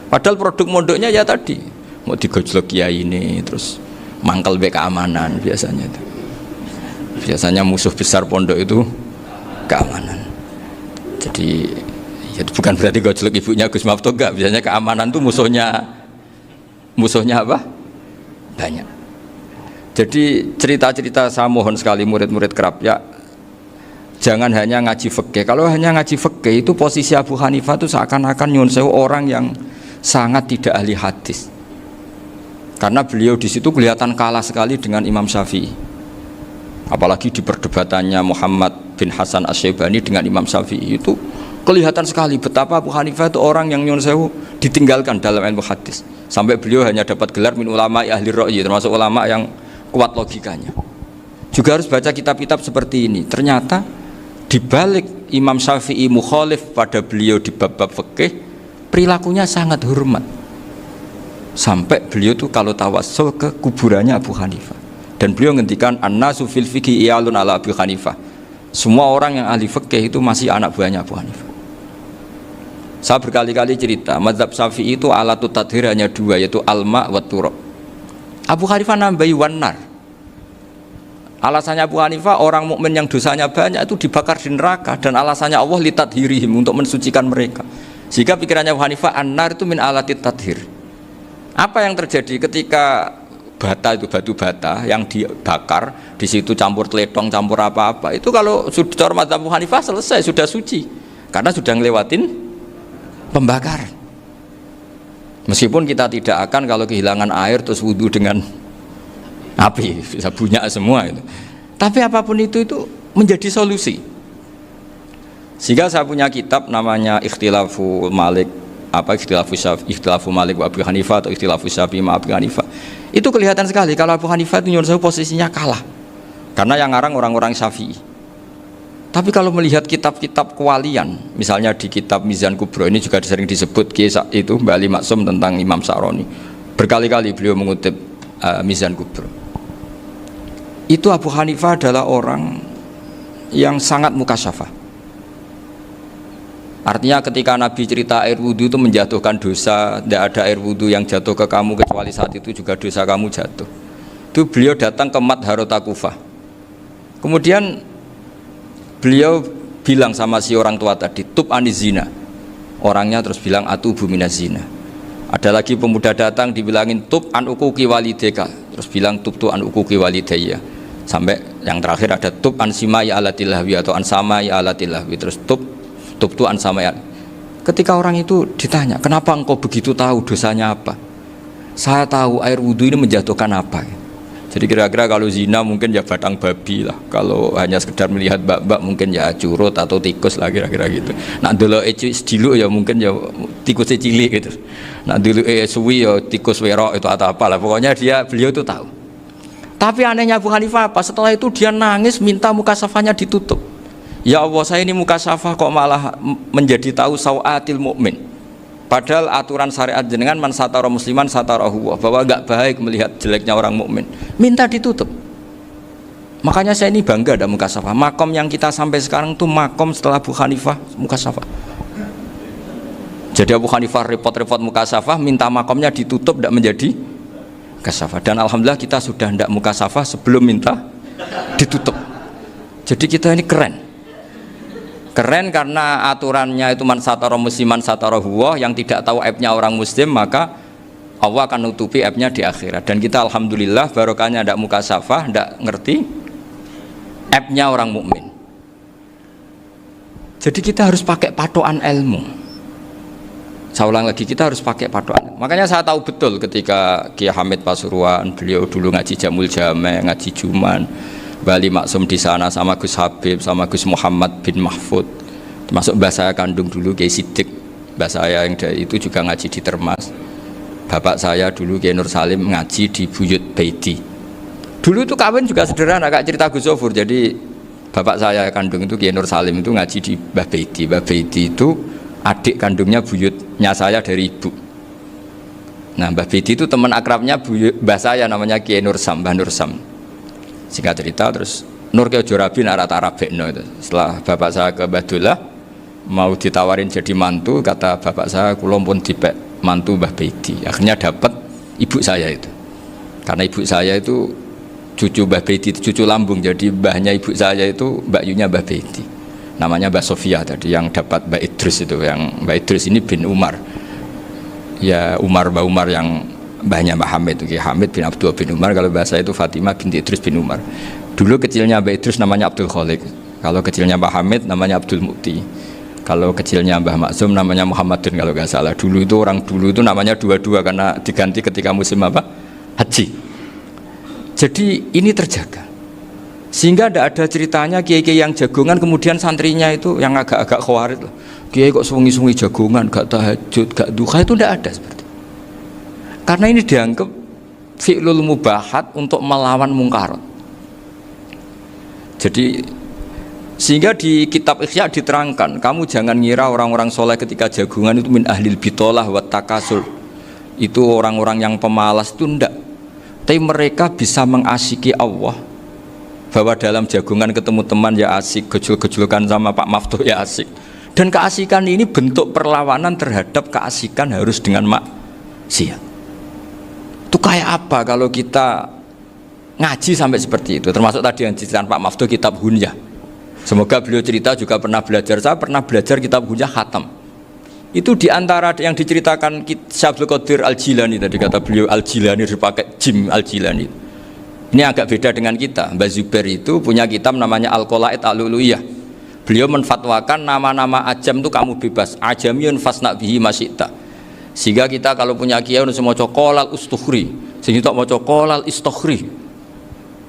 Padahal produk mondoknya ya tadi mau digojlok kiai ini, terus mangkel be keamanan biasanya itu. Biasanya musuh besar pondok itu keamanan. Jadi ya bukan berarti gojlok ibunya Gus Maftuh enggak, biasanya keamanan itu musuhnya apa? Banyak. Jadi cerita-cerita saya mohon sekali murid-murid Krapyak jangan hanya ngaji fikih. Kalau hanya ngaji fikih itu posisi Abu Hanifah itu seakan-akan nyuwun sewu orang yang sangat tidak ahli hadis. Karena beliau di situ kelihatan kalah sekali dengan Imam Syafi'i. Apalagi di perdebatannya Muhammad bin Hasan Asy-Syaibani dengan Imam Syafi'i itu kelihatan sekali betapa Abu Hanifah itu orang yang nyuwun sewu ditinggalkan dalam ilmu hadis. Sampai beliau hanya dapat gelar min ulama ahli ra'yi, termasuk ulama yang kuat logikanya. Juga harus baca kitab-kitab seperti ini. Ternyata di balik Imam Syafi'i mukhalif pada beliau di bab-bab fikih, perilakunya sangat hormat. Sampai beliau tuh kalau tawassul ke kuburannya Abu Hanifah. Dan beliau ngendikan an-nasu fil fiqhi iyalun ala Abu Hanifah. Semua orang yang ahli fikih itu masih anak buahnya Abu Hanifah. Saya berkali-kali cerita, mazhab Syafi'i itu alatut tadhir hanya 2, yaitu alma wa turab. Abu Hanifah nambahi wanar. Alasannya Abu Hanifah orang mukmin yang dosanya banyak itu dibakar di neraka, dan alasannya Allah litadhirihim, untuk mensucikan mereka. Jika pikirannya Abu Hanifah an-nar itu min alatit tadhir. Apa yang terjadi ketika bata itu batu bata yang dibakar, di situ campur teletong, campur apa-apa, itu kalau sudah mazhab Abu Hanifah selesai, sudah suci karena sudah ngelewatin pembakaran. Meskipun kita tidak akan kalau kehilangan air terus wudu dengan api, bisa bunyak semua itu. Tapi apapun itu menjadi solusi. Sehingga saya punya kitab namanya Ikhtilafu Malik, Ikhtilafu Malik wa Abu Hanifah atau Ikhtilafu Syafi'i ma Abu Hanifah. Itu kelihatan sekali kalau Abu Hanifah itu nyuruh saya posisinya kalah. Karena yang ngarang orang-orang Syafi'i. Tapi kalau melihat kitab-kitab kewalian, misalnya di kitab Mizan Kubro ini juga sering disebut kisah itu Mbak Ali Maksum tentang Imam Sa'roni. Berkali-kali beliau mengutip Mizan Kubro. Itu Abu Hanifah adalah orang yang sangat mukasyafah. Artinya ketika Nabi cerita air wudhu itu menjatuhkan dosa, tidak ada air wudhu yang jatuh ke kamu kecuali saat itu juga dosa kamu jatuh. Itu beliau datang ke Madharota Kufah. Kemudian beliau bilang sama si orang tua tadi, tub anizina. Orangnya terus bilang atubu minazina. Ada lagi pemuda datang dibilangin tub an ukuki walideka, terus bilang tub tu an ukuki walidaya. Sampai yang terakhir ada tub an simai alatilahwi atau an samai alatilahwi, terus tub tu an samai. Ketika orang itu ditanya, kenapa engkau begitu tahu dosanya apa? Saya tahu air wudhu ini menjatuhkan apa. Jadi kira-kira kalau zina mungkin ya batang babi lah. Kalau hanya sekedar melihat bak-bak mungkin ya curut atau tikus lah kira-kira gitu. Nak dulu dulu ya mungkin ya tikus cilik gitu. Nak dulu suwi ya tikus werok itu atau apalah. Pokoknya beliau itu tahu. Tapi anehnya Abu Hanifah apa? Setelah itu dia nangis minta mukasafahnya ditutup. Ya Allah, saya ini mukasafah kok malah menjadi tahu sawatil mukmin. Padahal aturan syariat jenengan man satara musliman satarahu, bahwa enggak baik melihat jeleknya orang mukmin. Minta ditutup. Makanya saya ini bangga ada mukasafah. Makom yang kita sampai sekarang tuh makom setelah Abu Hanifah mukasafah. Jadi Abu Hanifah repot-repot mukasafah, minta makomnya ditutup tidak menjadi mukasafah. Dan alhamdulillah kita sudah tidak mukasafah sebelum minta ditutup. Jadi kita ini keren. Keren karena aturannya itu man satara musliman satara huwa, yang tidak tahu aibnya orang muslim maka Allah akan nutupi aibnya di akhirat. Dan kita alhamdulillah barokahnya tidak mukasafah, tidak ngerti aibnya orang mukmin. Jadi kita harus pakai patokan ilmu. Saya ulang lagi, kita harus pakai patokan. Makanya saya tahu betul ketika Kiai Hamid Pasuruan, beliau dulu ngaji Jamul Jame, ngaji Juman, Bali Maksum di sana sama Gus Habib, sama Gus Muhammad bin Mahfud, termasuk mbah saya kandung dulu Kiai Sidik, mbah saya yang dari itu juga ngaji di Termas. Bapak saya dulu Kiai Nur Salim ngaji di Buyut Baiti. Dulu itu kawin juga sederhana, kayak cerita Gus Zofur. Jadi bapak saya kandung itu Kiai Nur Salim itu ngaji di Mbah Baiti. Mbah Baiti itu adik kandungnya buyutnya saya dari ibu. Nah Mbah Baiti itu teman akrabnya mbah saya namanya Kiai Nur Sam, Mbah Nur Sam. Singkat cerita terus Nur Kiai Jorabi narat Arabekno itu. Setelah bapak saya ke Badullah mau ditawarin jadi mantu, kata bapak saya kula pun dipek mantu Mbah Baiti. Akhirnya dapat ibu saya itu. Karena ibu saya itu cucu Mbah Baiti, cucu lambung. Jadi mbahnya ibu saya itu Mbak Yunya Mbah Baiti. Namanya Mbah Sofia tadi yang dapat Mbak Idris itu. Yang Mbak Idris ini bin Umar. Ya Mbah Umar yang mbahnya Mbah Hamid, Hamid bin Abdul bin Umar. Kalau bahasa itu Fatimah binti Idris bin Umar. Dulu kecilnya Mbah Idris namanya Abdul Khalik. Kalau kecilnya Mbah Hamid namanya Abdul Mukti. Kalau kecilnya Mbah Maksum namanya Muhammadun kalau nggak salah. Dulu itu orang dulu itu namanya dua-dua karena diganti ketika musim apa? Haji. Jadi ini terjaga. Sehingga tidak ada ceritanya kiai-kiai yang jagongan kemudian santrinya itu yang agak-agak khawarit loh. Kiai kok sungi-sungi jagongan, gak tahajud, gak duha, itu tidak ada seperti. Karena ini dianggap fi'lul mubahat untuk melawan mungkarat. Jadi sehingga di kitab Ikhya diterangkan, kamu jangan ngira orang-orang soleh ketika jagungan itu min ahlil bitolah wa takasul. Itu orang-orang yang pemalas, itu enggak. Tapi mereka bisa mengasyiki Allah. Bahwa dalam jagungan ketemu teman ya asik, gejol-gejolkan sama Pak Maftuh ya asik. Dan keasikan ini bentuk perlawanan terhadap keasikan harus dengan maksiat. Itu kayak apa kalau kita ngaji sampai seperti itu? Termasuk tadi yang diceritakan Pak Maftuh kitab Hunyah. Semoga beliau cerita juga pernah belajar. Saya pernah belajar kitab Hunyah khatam. Itu diantara yang diceritakan Syabdul Qadir Al-Jilani tadi, kata beliau Al-Jilani dipakai Jim Al-Jilani. Ini agak beda dengan kita. Mbah Zubair itu punya kitab namanya Al-Qolaid Al-Luluyah. Beliau menfatwakan nama-nama ajam itu kamu bebas. Ajamiyun fasna bihi masyita. Sehingga kita kalau punya kiai harus mau kolal ustukhri, sehingga tak mau kolal istukhri.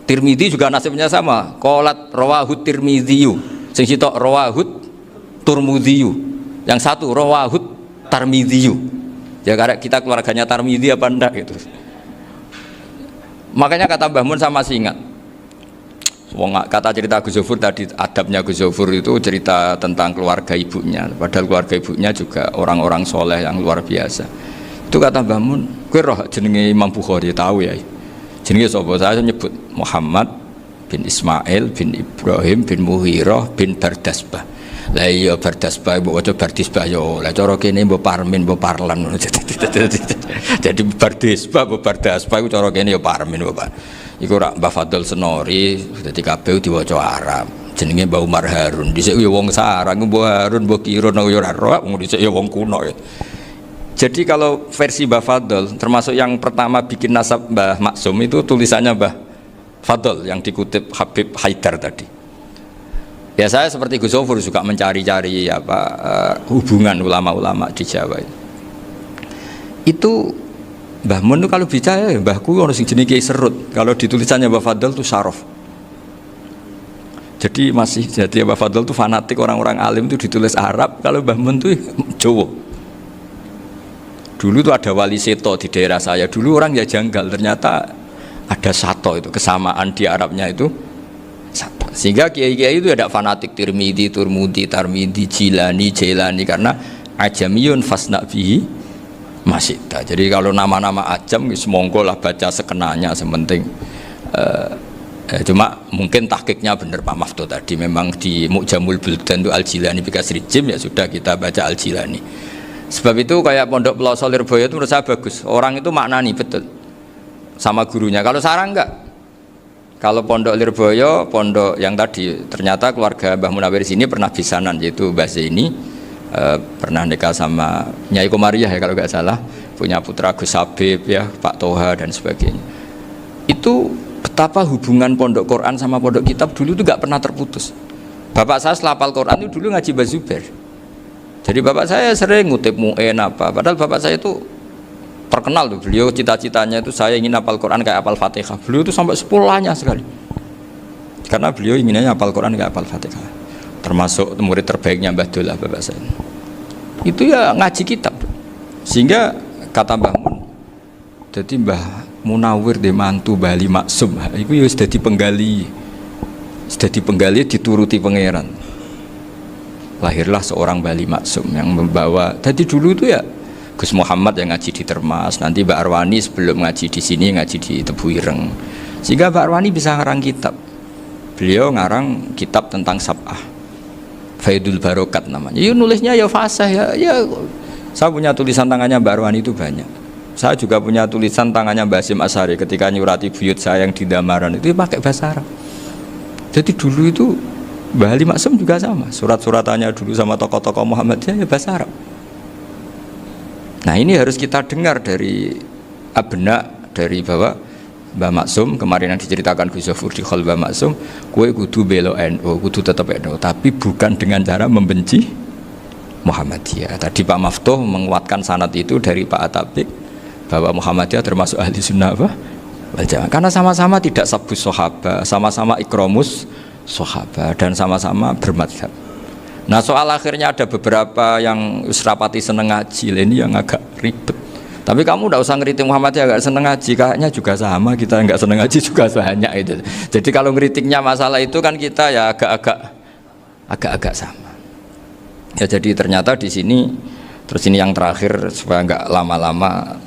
Tirmidzi juga nasibnya sama, kolat rawahut Tirmidziyu, sehingga tak rawahut Turmudziyu. Yang satu rawahut Tarmidziyu. Ya karena kita keluarganya Tarmidzi apa enggak gitu. Makanya kata Mbah Mun sama masih ingat. Kata cerita Gus Zofur tadi, adabnya Gus Zofur itu cerita tentang keluarga ibunya. Padahal keluarga ibunya juga orang-orang soleh yang luar biasa. Itu kata Mbah Mun, kowe roh jenenge Imam Bukhari tahu ya. Jenenge sapa? Saya nyebut Muhammad bin Ismail bin Ibrahim bin Muhirah bin Bardasbah. Lah iya Bardasbah mbok waca Bardisbah yo. Lah cara kene mbok Parmin mbok Parlan ngono. Jadi Bardisbah mbok Bardasbah iku cara kene yo Parmin mbok. Iku rak Mbah Fadl Senori, dadi kabeh diwaca Arab. Jenenge Mbah Umar Harun. Dhisik ya wong sarang, Mbah Harun, Mbah Kirun ya ora roh, dhisik ya wong kuno ya. Jadi kalau versi Mbah Fadl, termasuk yang pertama bikin nasab Mbah Maksum itu tulisannya Mbah Fadl yang dikutip Habib Haidar tadi. Ya saya seperti Gus Zofur juga mencari-cari hubungan ulama-ulama di Jawa itu. Mbah Mun itu kalau bicara ya mbahku orang sing jenenge Kiai Serut. Kalau ditulisannya Mbah Fadl itu Syaraf. Jadi Mbah Fadl itu fanatik orang-orang alim itu ditulis Arab. Kalau Mbah Mun itu Jawa. Dulu itu ada wali seto di daerah saya. Dulu orang ya janggal, ternyata ada sato itu, kesamaan di Arabnya itu sato. Sehingga kiai-kiai itu ada fanatik Tirmidzi, Turmudi, Tarmidi, Jilani, Jailani karena ajamiyun fasna bihi Masita. Jadi kalau nama-nama ajam semongko lah baca sekenanya, sementing cuma mungkin tahqiqnya benar Pak Maftu tadi, memang di Mu'jamul Buldan itu Al-Jilani Bikasri Jim, ya sudah kita baca Al-Jilani. Sebab itu kayak Pondok Pelosok Lirboyo itu menurut saya bagus, orang itu maknani betul sama gurunya. Kalau sarang enggak, kalau Pondok Lirboyo, pondok yang tadi ternyata keluarga Mbah Munawir sini pernah bisanan, yaitu Mbah Zaini pernah nikah sama Nyai Komariah ya kalau nggak salah, punya putra Gus Habib ya, Pak Toha dan sebagainya. Itu betapa hubungan pondok Quran sama pondok kitab dulu itu nggak pernah terputus. Bapak saya selapal Quran itu dulu ngaji Mbah Zubair. Jadi bapak saya sering ngutip Mu'en apa, padahal bapak saya itu terkenal tuh, beliau cita-citanya itu saya ingin hafal Quran kayak hafal Fatihah. Beliau itu sampai sepulahnya sekali, karena beliau inginnya hafal Quran kayak hafal Fatihah. Termasuk murid terbaiknya Mbah Dullah bapak saya itu ya ngaji kitab. Sehingga kata Mbah Mun, jadi Mbah Munawir di mantu Bali Maksum itu ya sudah dipenggali dituruti pangeran. Lahirlah seorang Bali Maksum yang membawa, tadi dulu itu ya Gus Muhammad yang ngaji di Termas, nanti Mbak Arwani sebelum ngaji di sini ngaji di Tebu Ireng, sehingga Mbak Arwani bisa ngarang kitab. Beliau ngarang kitab tentang Sab'ah, Faidul Barokat namanya. Ya nulisnya ya fasih ya. Saya punya tulisan tangannya Mbak Arwani itu banyak. Saya juga punya tulisan tangannya Mbak Hasyim Asy'ari ketika nyurati buyut saya yang di Damaran itu pakai bahasa Arab. Jadi dulu itu Mbah Ali Maksum juga sama. Surat-suratannya dulu sama tokoh-tokoh Muhammadiyah ya bahasa Arab. Nah ini harus kita dengar dari abna, dari Bapak Mbah Maksum kemarin yang diceritakan Gus Zofur di Khol Mbah Maksum, kue kudu belo NU, kudu tetap NU, tapi bukan dengan cara membenci Muhammadiyah. Tadi Pak Maftuh menguatkan sanad itu dari Pak Atabik bahwa Muhammadiyah termasuk ahli sunnah wal jamaah, karena sama-sama tidak sabus sahabat, sama-sama ikromus sahabat, dan sama-sama bermadhab. Nah soal akhirnya ada beberapa yang usrapati seneng ngaji, ini yang agak ribet. Tapi kamu tidak usah ngeritik Muhammadiyah agak seneng ngaji, kayaknya juga sama, kita nggak seneng ngaji juga banyak itu. Jadi kalau ngeritiknya masalah itu kan kita ya agak-agak sama. Ya jadi ternyata di sini, terus ini yang terakhir supaya nggak lama-lama,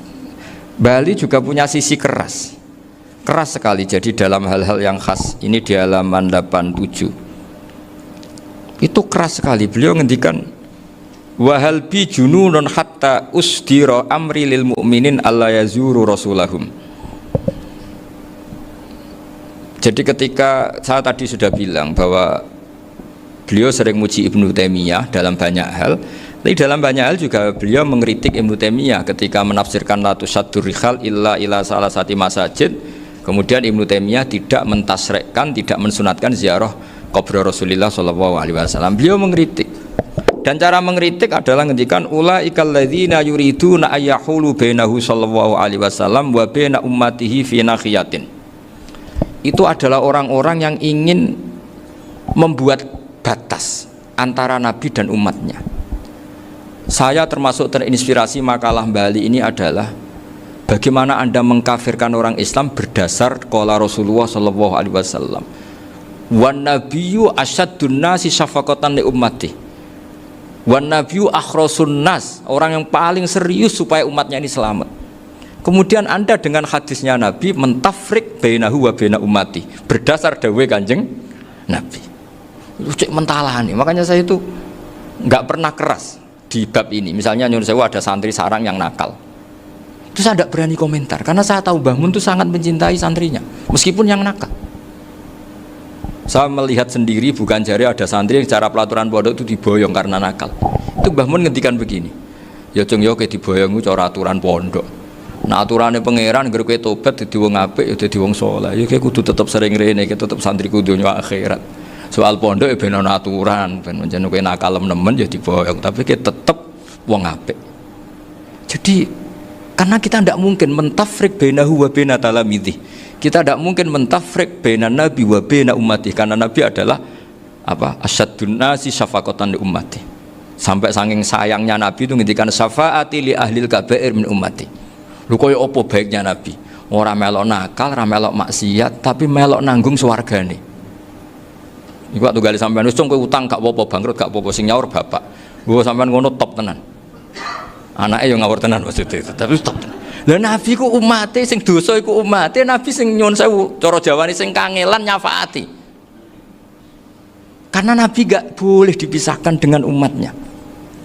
Bali juga punya sisi keras sekali. Jadi dalam hal-hal yang khas ini di halaman 87 itu keras sekali. Beliau ngendikan wahal bi jununun hatta usdira amri lil mu'minin alla yazuru rasulahum. Jadi ketika saya tadi sudah bilang bahwa beliau sering muji Ibnu Taimiyah dalam banyak hal, tapi dalam banyak hal juga beliau mengkritik Ibnu Taimiyah ketika menafsirkan la tusaddur rihal illa ila salasati masajid. Kemudian Ibnu Taimiyah tidak mentasrekkan, tidak mensunatkan ziarah kubur Rasulullah SAW. Beliau mengkritik. Dan cara mengkritik adalah ngendikan ulaikal ladzina yuriduna ayyahulu bainahu sallallahu alaihi wasallam wa baina ummatihi fi nakhiyatin. Itu adalah orang-orang yang ingin membuat batas antara Nabi dan umatnya. Saya termasuk terinspirasi makalah Bali ini adalah bagaimana Anda mengkafirkan orang Islam berdasar qala Rasulullah sallallahu alaihi wasallam. Wan nabiyyu asyaddun nasi syafaqatan li ummati. Wan nabiyyu akhrasun nas, orang yang paling serius supaya umatnya ini selamat. Kemudian Anda dengan hadisnya Nabi mentafrik bainahu wa baina ummati berdasar dawuh Kanjeng Nabi. Itu cek mentalani. Makanya saya itu nggak pernah keras di bab ini. Misalnya nyuruh saya ada santri sarang yang nakal. Itu saya tidak berani komentar karena saya tahu Mbah Mun itu sangat mencintai santrinya meskipun yang nakal. Saya melihat sendiri, bukan jari ada santri yang cara pelaturan pondok itu diboyong karena nakal. Itu Mbah Mun ngendikan begini, ya cung yo ke diboyong itu cara aturan pondok. Nah aturannya pangeran ngger kowe tobat dadi wong apik ya dadi wong saleh. Ya kowe kudu tetep sering rene, kowe tetep santriku dunya akhirat. Soal pondok ya ben ana aturan, ben menjen kowe nakal nemen ya diboyong, tapi kowe tetep wong apik. Jadi karena kita tidak mungkin mentafrik bainahu wa baina talamidhi. Kita tidak mungkin mentafrik baina nabi wa baina ummati karena nabi adalah apa? Asyaddun nasi syafaqatan li ummati. Sampai saking sayangnya nabi itu ngendikan syafaati li ahlil kabair min ummati. Lho koyo apa baiknya nabi? Ora melok nakal, ora melok maksiat, tapi melok nanggung swargane. Iku waktu gali sampean wis kowe utang gak apa-apa, bangkrut gak apa-apa, sing nyaur bapak. Gua sampean ngono top tenan. Anaknya yang ngawur tenan maksudnya itu, tapi stop tenan. Lah nabi ku umate sing dosa iku umate, nabi sing nyuwun sewu, cara Jawane sing kangelan nyafaati. Karena nabi gak boleh dipisahkan dengan umatnya.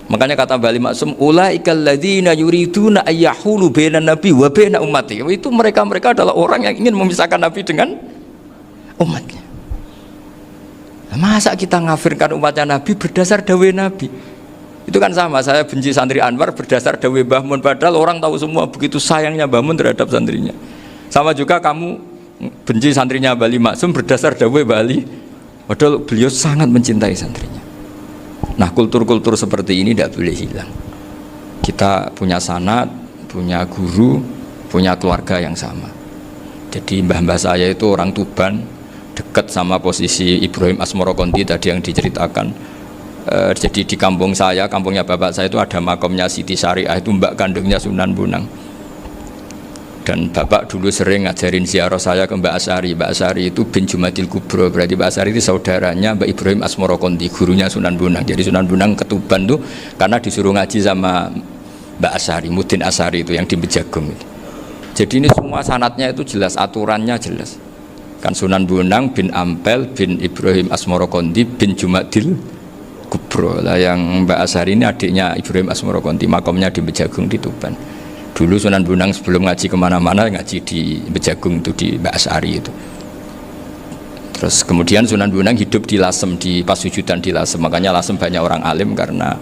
Makanya kata Bali Maksum, ulaikal ladzina yuriduna ayyahulu bainan nabi wa baina ummati. Itu mereka adalah orang yang ingin memisahkan nabi dengan umatnya. Masa kita ngafirkan umatnya nabi berdasar dawuh nabi? Itu kan sama, saya benci santri Anwar berdasar dawuh Mbah Mun, padahal orang tahu semua begitu sayangnya Mbah Mun terhadap santrinya. Sama juga kamu benci santrinya Bali Maksum berdasar dawuh Bali, padahal beliau sangat mencintai santrinya. Nah kultur-kultur seperti ini tidak boleh hilang. Kita punya sanad, punya guru, punya keluarga yang sama. Jadi mbah-mbah saya itu orang Tuban, dekat sama posisi Ibrahim Asmorokonti tadi yang diceritakan. Jadi di kampung saya, kampungnya bapak saya itu ada makomnya Siti Syariah, itu mbak kandungnya Sunan Bonang. Dan bapak dulu sering ngajarin ziarah saya ke Mbak Asyari. Mbak Asyari itu bin Jumadil Kubro, berarti Mbak Asyari itu saudaranya Mbak Ibrahim Asmorokonti, gurunya Sunan Bonang. Jadi Sunan Bonang ke Tuban tuh karena disuruh ngaji sama Mbak Asyari, Mudin Asyari itu yang di Bejagung itu. Jadi ini semua sanatnya itu jelas, aturannya jelas. Kan Sunan Bonang bin Ampel bin Ibrahim Asmorokonti bin Jumadil Kubro lah, yang Mbak Asyari ini adiknya Ibrahim Asmorokonti, makomnya di Bejagung di Tuban. Dulu Sunan Bonang sebelum ngaji kemana-mana ngaji di Bejagung itu di Mbak Asyari itu. Terus kemudian Sunan Bonang hidup di Lasem, di Pasujudan di Lasem, makanya Lasem banyak orang alim karena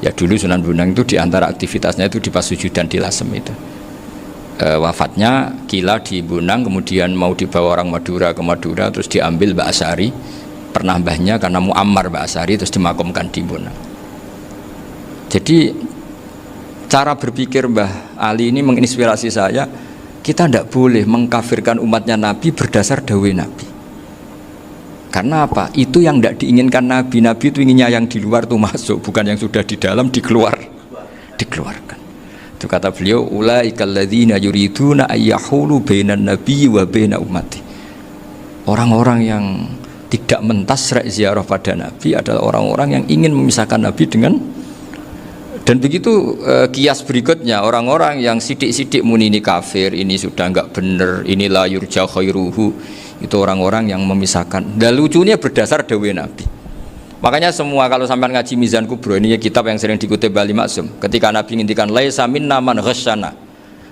ya dulu Sunan Bonang itu diantara aktivitasnya itu di Pasujudan di Lasem itu. Wafatnya kila di Bonang, kemudian mau dibawa orang Madura ke Madura, terus diambil Mbak Asyari. Pernah mbahnya karena Muammar Mbak Asyari terus dimakamkan di Bonang. Jadi cara berpikir Mbah Ali ini menginspirasi saya. Kita tidak boleh mengkafirkan umatnya Nabi berdasar dawuh Nabi. Karena apa? Itu yang tidak diinginkan Nabi. Nabi itu inginnya yang di luar itu masuk, bukan yang sudah di dalam dikeluarkan. Itu kata beliau, ulaikal ladzina yuriduna ayyahulu bainan nabi wa baina ummati. Orang-orang yang tidak mentasrek ziarah pada Nabi adalah orang-orang yang ingin memisahkan Nabi dengan, dan begitu kias berikutnya, orang-orang yang sidik-sidik muni ini kafir, ini sudah enggak benar, ini la yurja khairuhu, itu orang-orang yang memisahkan. Dan lucunya berdasar dawuh Nabi. Makanya semua kalau sampai ngaji Mizan Kubro, ini kitab yang sering dikutip Bali Maksum, ketika Nabi ngintikan laisa minna man ghasyana,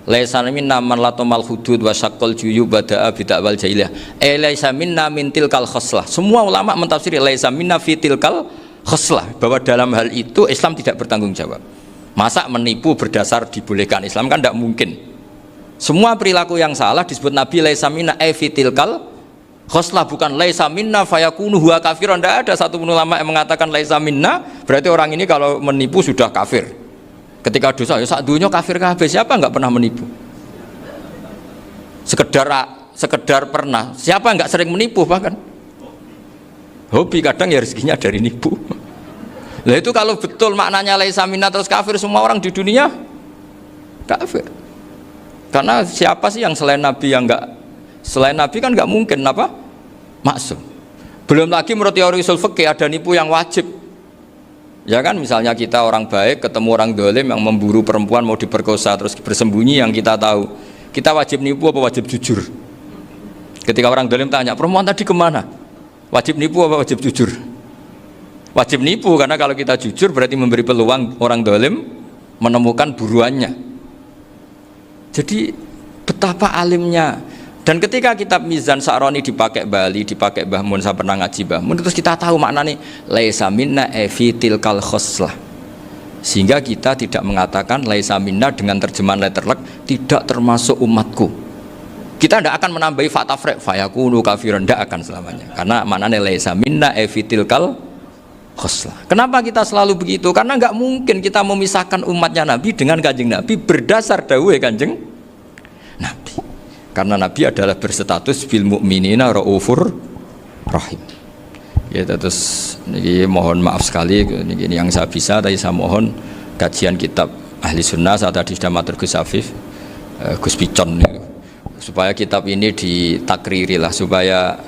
laisa minna man latamal hudud wa syaqqal juyub bada'a bid'awal jahiliyah, laisa minna min tilkal khoslah. Semua ulama mentafsiri laisa minna fi tilkal khoslah, bahwa dalam hal itu Islam tidak bertanggung jawab. Masa menipu berdasar dibolehkan Islam, kan tidak mungkin. Semua perilaku yang salah disebut Nabi laisa minna fi tilkal khoslah, bukan laisa minna fayakunu huwa kafiran. Tidak ada satu ulama yang mengatakan laisa minna berarti orang ini kalau menipu sudah kafir. Ketika dosa, ya sak dunya kafir kabeh. Siapa enggak pernah menipu? Sekedar pernah. Siapa enggak sering menipu bahkan? Hobi kadang ya rezekinya dari nipu. Lah itu kalau betul maknanya laisa minna terus kafir, semua orang di dunia kafir. Karena siapa sih yang selain Nabi yang enggak, selain Nabi kan enggak mungkin apa? Maksum. Belum lagi menurut teori usul fikih ada nipu yang wajib. Ya kan, misalnya kita orang baik ketemu orang dolim yang memburu perempuan mau diperkosa terus bersembunyi yang kita tahu, kita wajib nipu apa wajib jujur? Ketika orang dolim tanya, perempuan tadi kemana? Wajib nipu apa wajib jujur? Wajib nipu, karena kalau kita jujur berarti memberi peluang orang dolim menemukan buruannya. Jadi betapa alimnya. Dan ketika kitab Mizan Sa'roni dipakai Bali, dipakai Mbah Mun, saya pernah ngaji Mbah Mun, terus kita tahu maknanya laisa minna fi tilkal khoslah. Sehingga kita tidak mengatakan laisa minna dengan terjemahan letterlek tidak termasuk umatku. Kita tidak akan menambahi fakta frek fayakunu kafiran, tidak akan selamanya. Karena maknanya laisa minna fi tilkal khoslah. Kenapa kita selalu begitu? Karena nggak mungkin kita memisahkan umatnya Nabi dengan Kanjeng Nabi berdasar dawuh Kanjeng Nabi. Karena Nabi adalah berstatus bil mukminina raufur rahim. Ya terus ini mohon maaf sekali ini yang saya bisa, tapi saya mohon kajian kitab Ahli Sunnah saat tadi sudah matur Gus Afif, Gus Picon supaya kitab ini ditakriri lah, supaya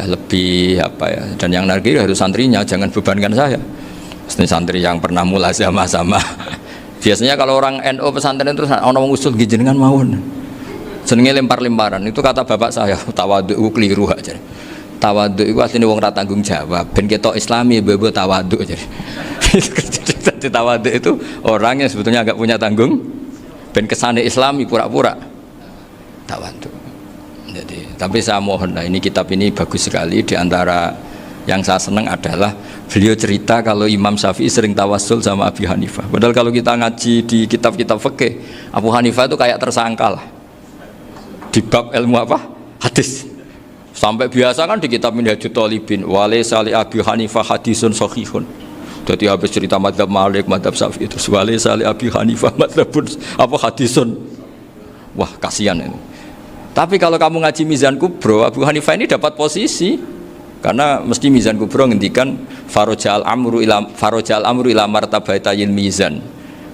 lebih dan yang nagih harus santrinya, jangan bebankan saya. Mesti santri yang pernah mulai sama-sama. Biasanya kalau orang NU pesantren terus ana wong usul jenengan mawon. Jenenge lempar-lemparan, itu kata bapak saya, tawadhu keliru aja. Tawadhu itu aslinya wong ra tanggung jawab, ben ketok Islami bebo tawadhu aja. Jadi tawadhu itu orang yang sebetulnya agak punya tanggung, ben kesane Islami pura-pura tawadhu. Jadi, tapi saya mohon lah, ini kitab ini bagus sekali. Di antara yang saya senang adalah beliau cerita kalau Imam Syafi'i sering tawassul sama Abi Hanifah. Padahal kalau kita ngaji di kitab-kitab fikih, Abu Hanifah itu kayak tersangka lah di bab ilmu apa? Hadis. Sampai biasa kan di kitab Minhajut Thalibin walaysa li Abi Hanifah hadisun sahihun. Jadi habis cerita madzhab Malik, madzhab Syafi'i, terus walaysa li Abi Hanifah madzhabun apa hadisun. Wah, kasihan ini. Tapi kalau kamu ngaji Mizan Kubro, Abu Hanifah ini dapat posisi karena mesti Mizan Kubro ngendikan farojal amru ila martabatayil mizan.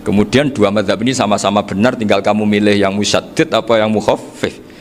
Kemudian dua mazhab ini sama-sama benar, tinggal kamu milih yang musyaddid apa yang mukhaffif.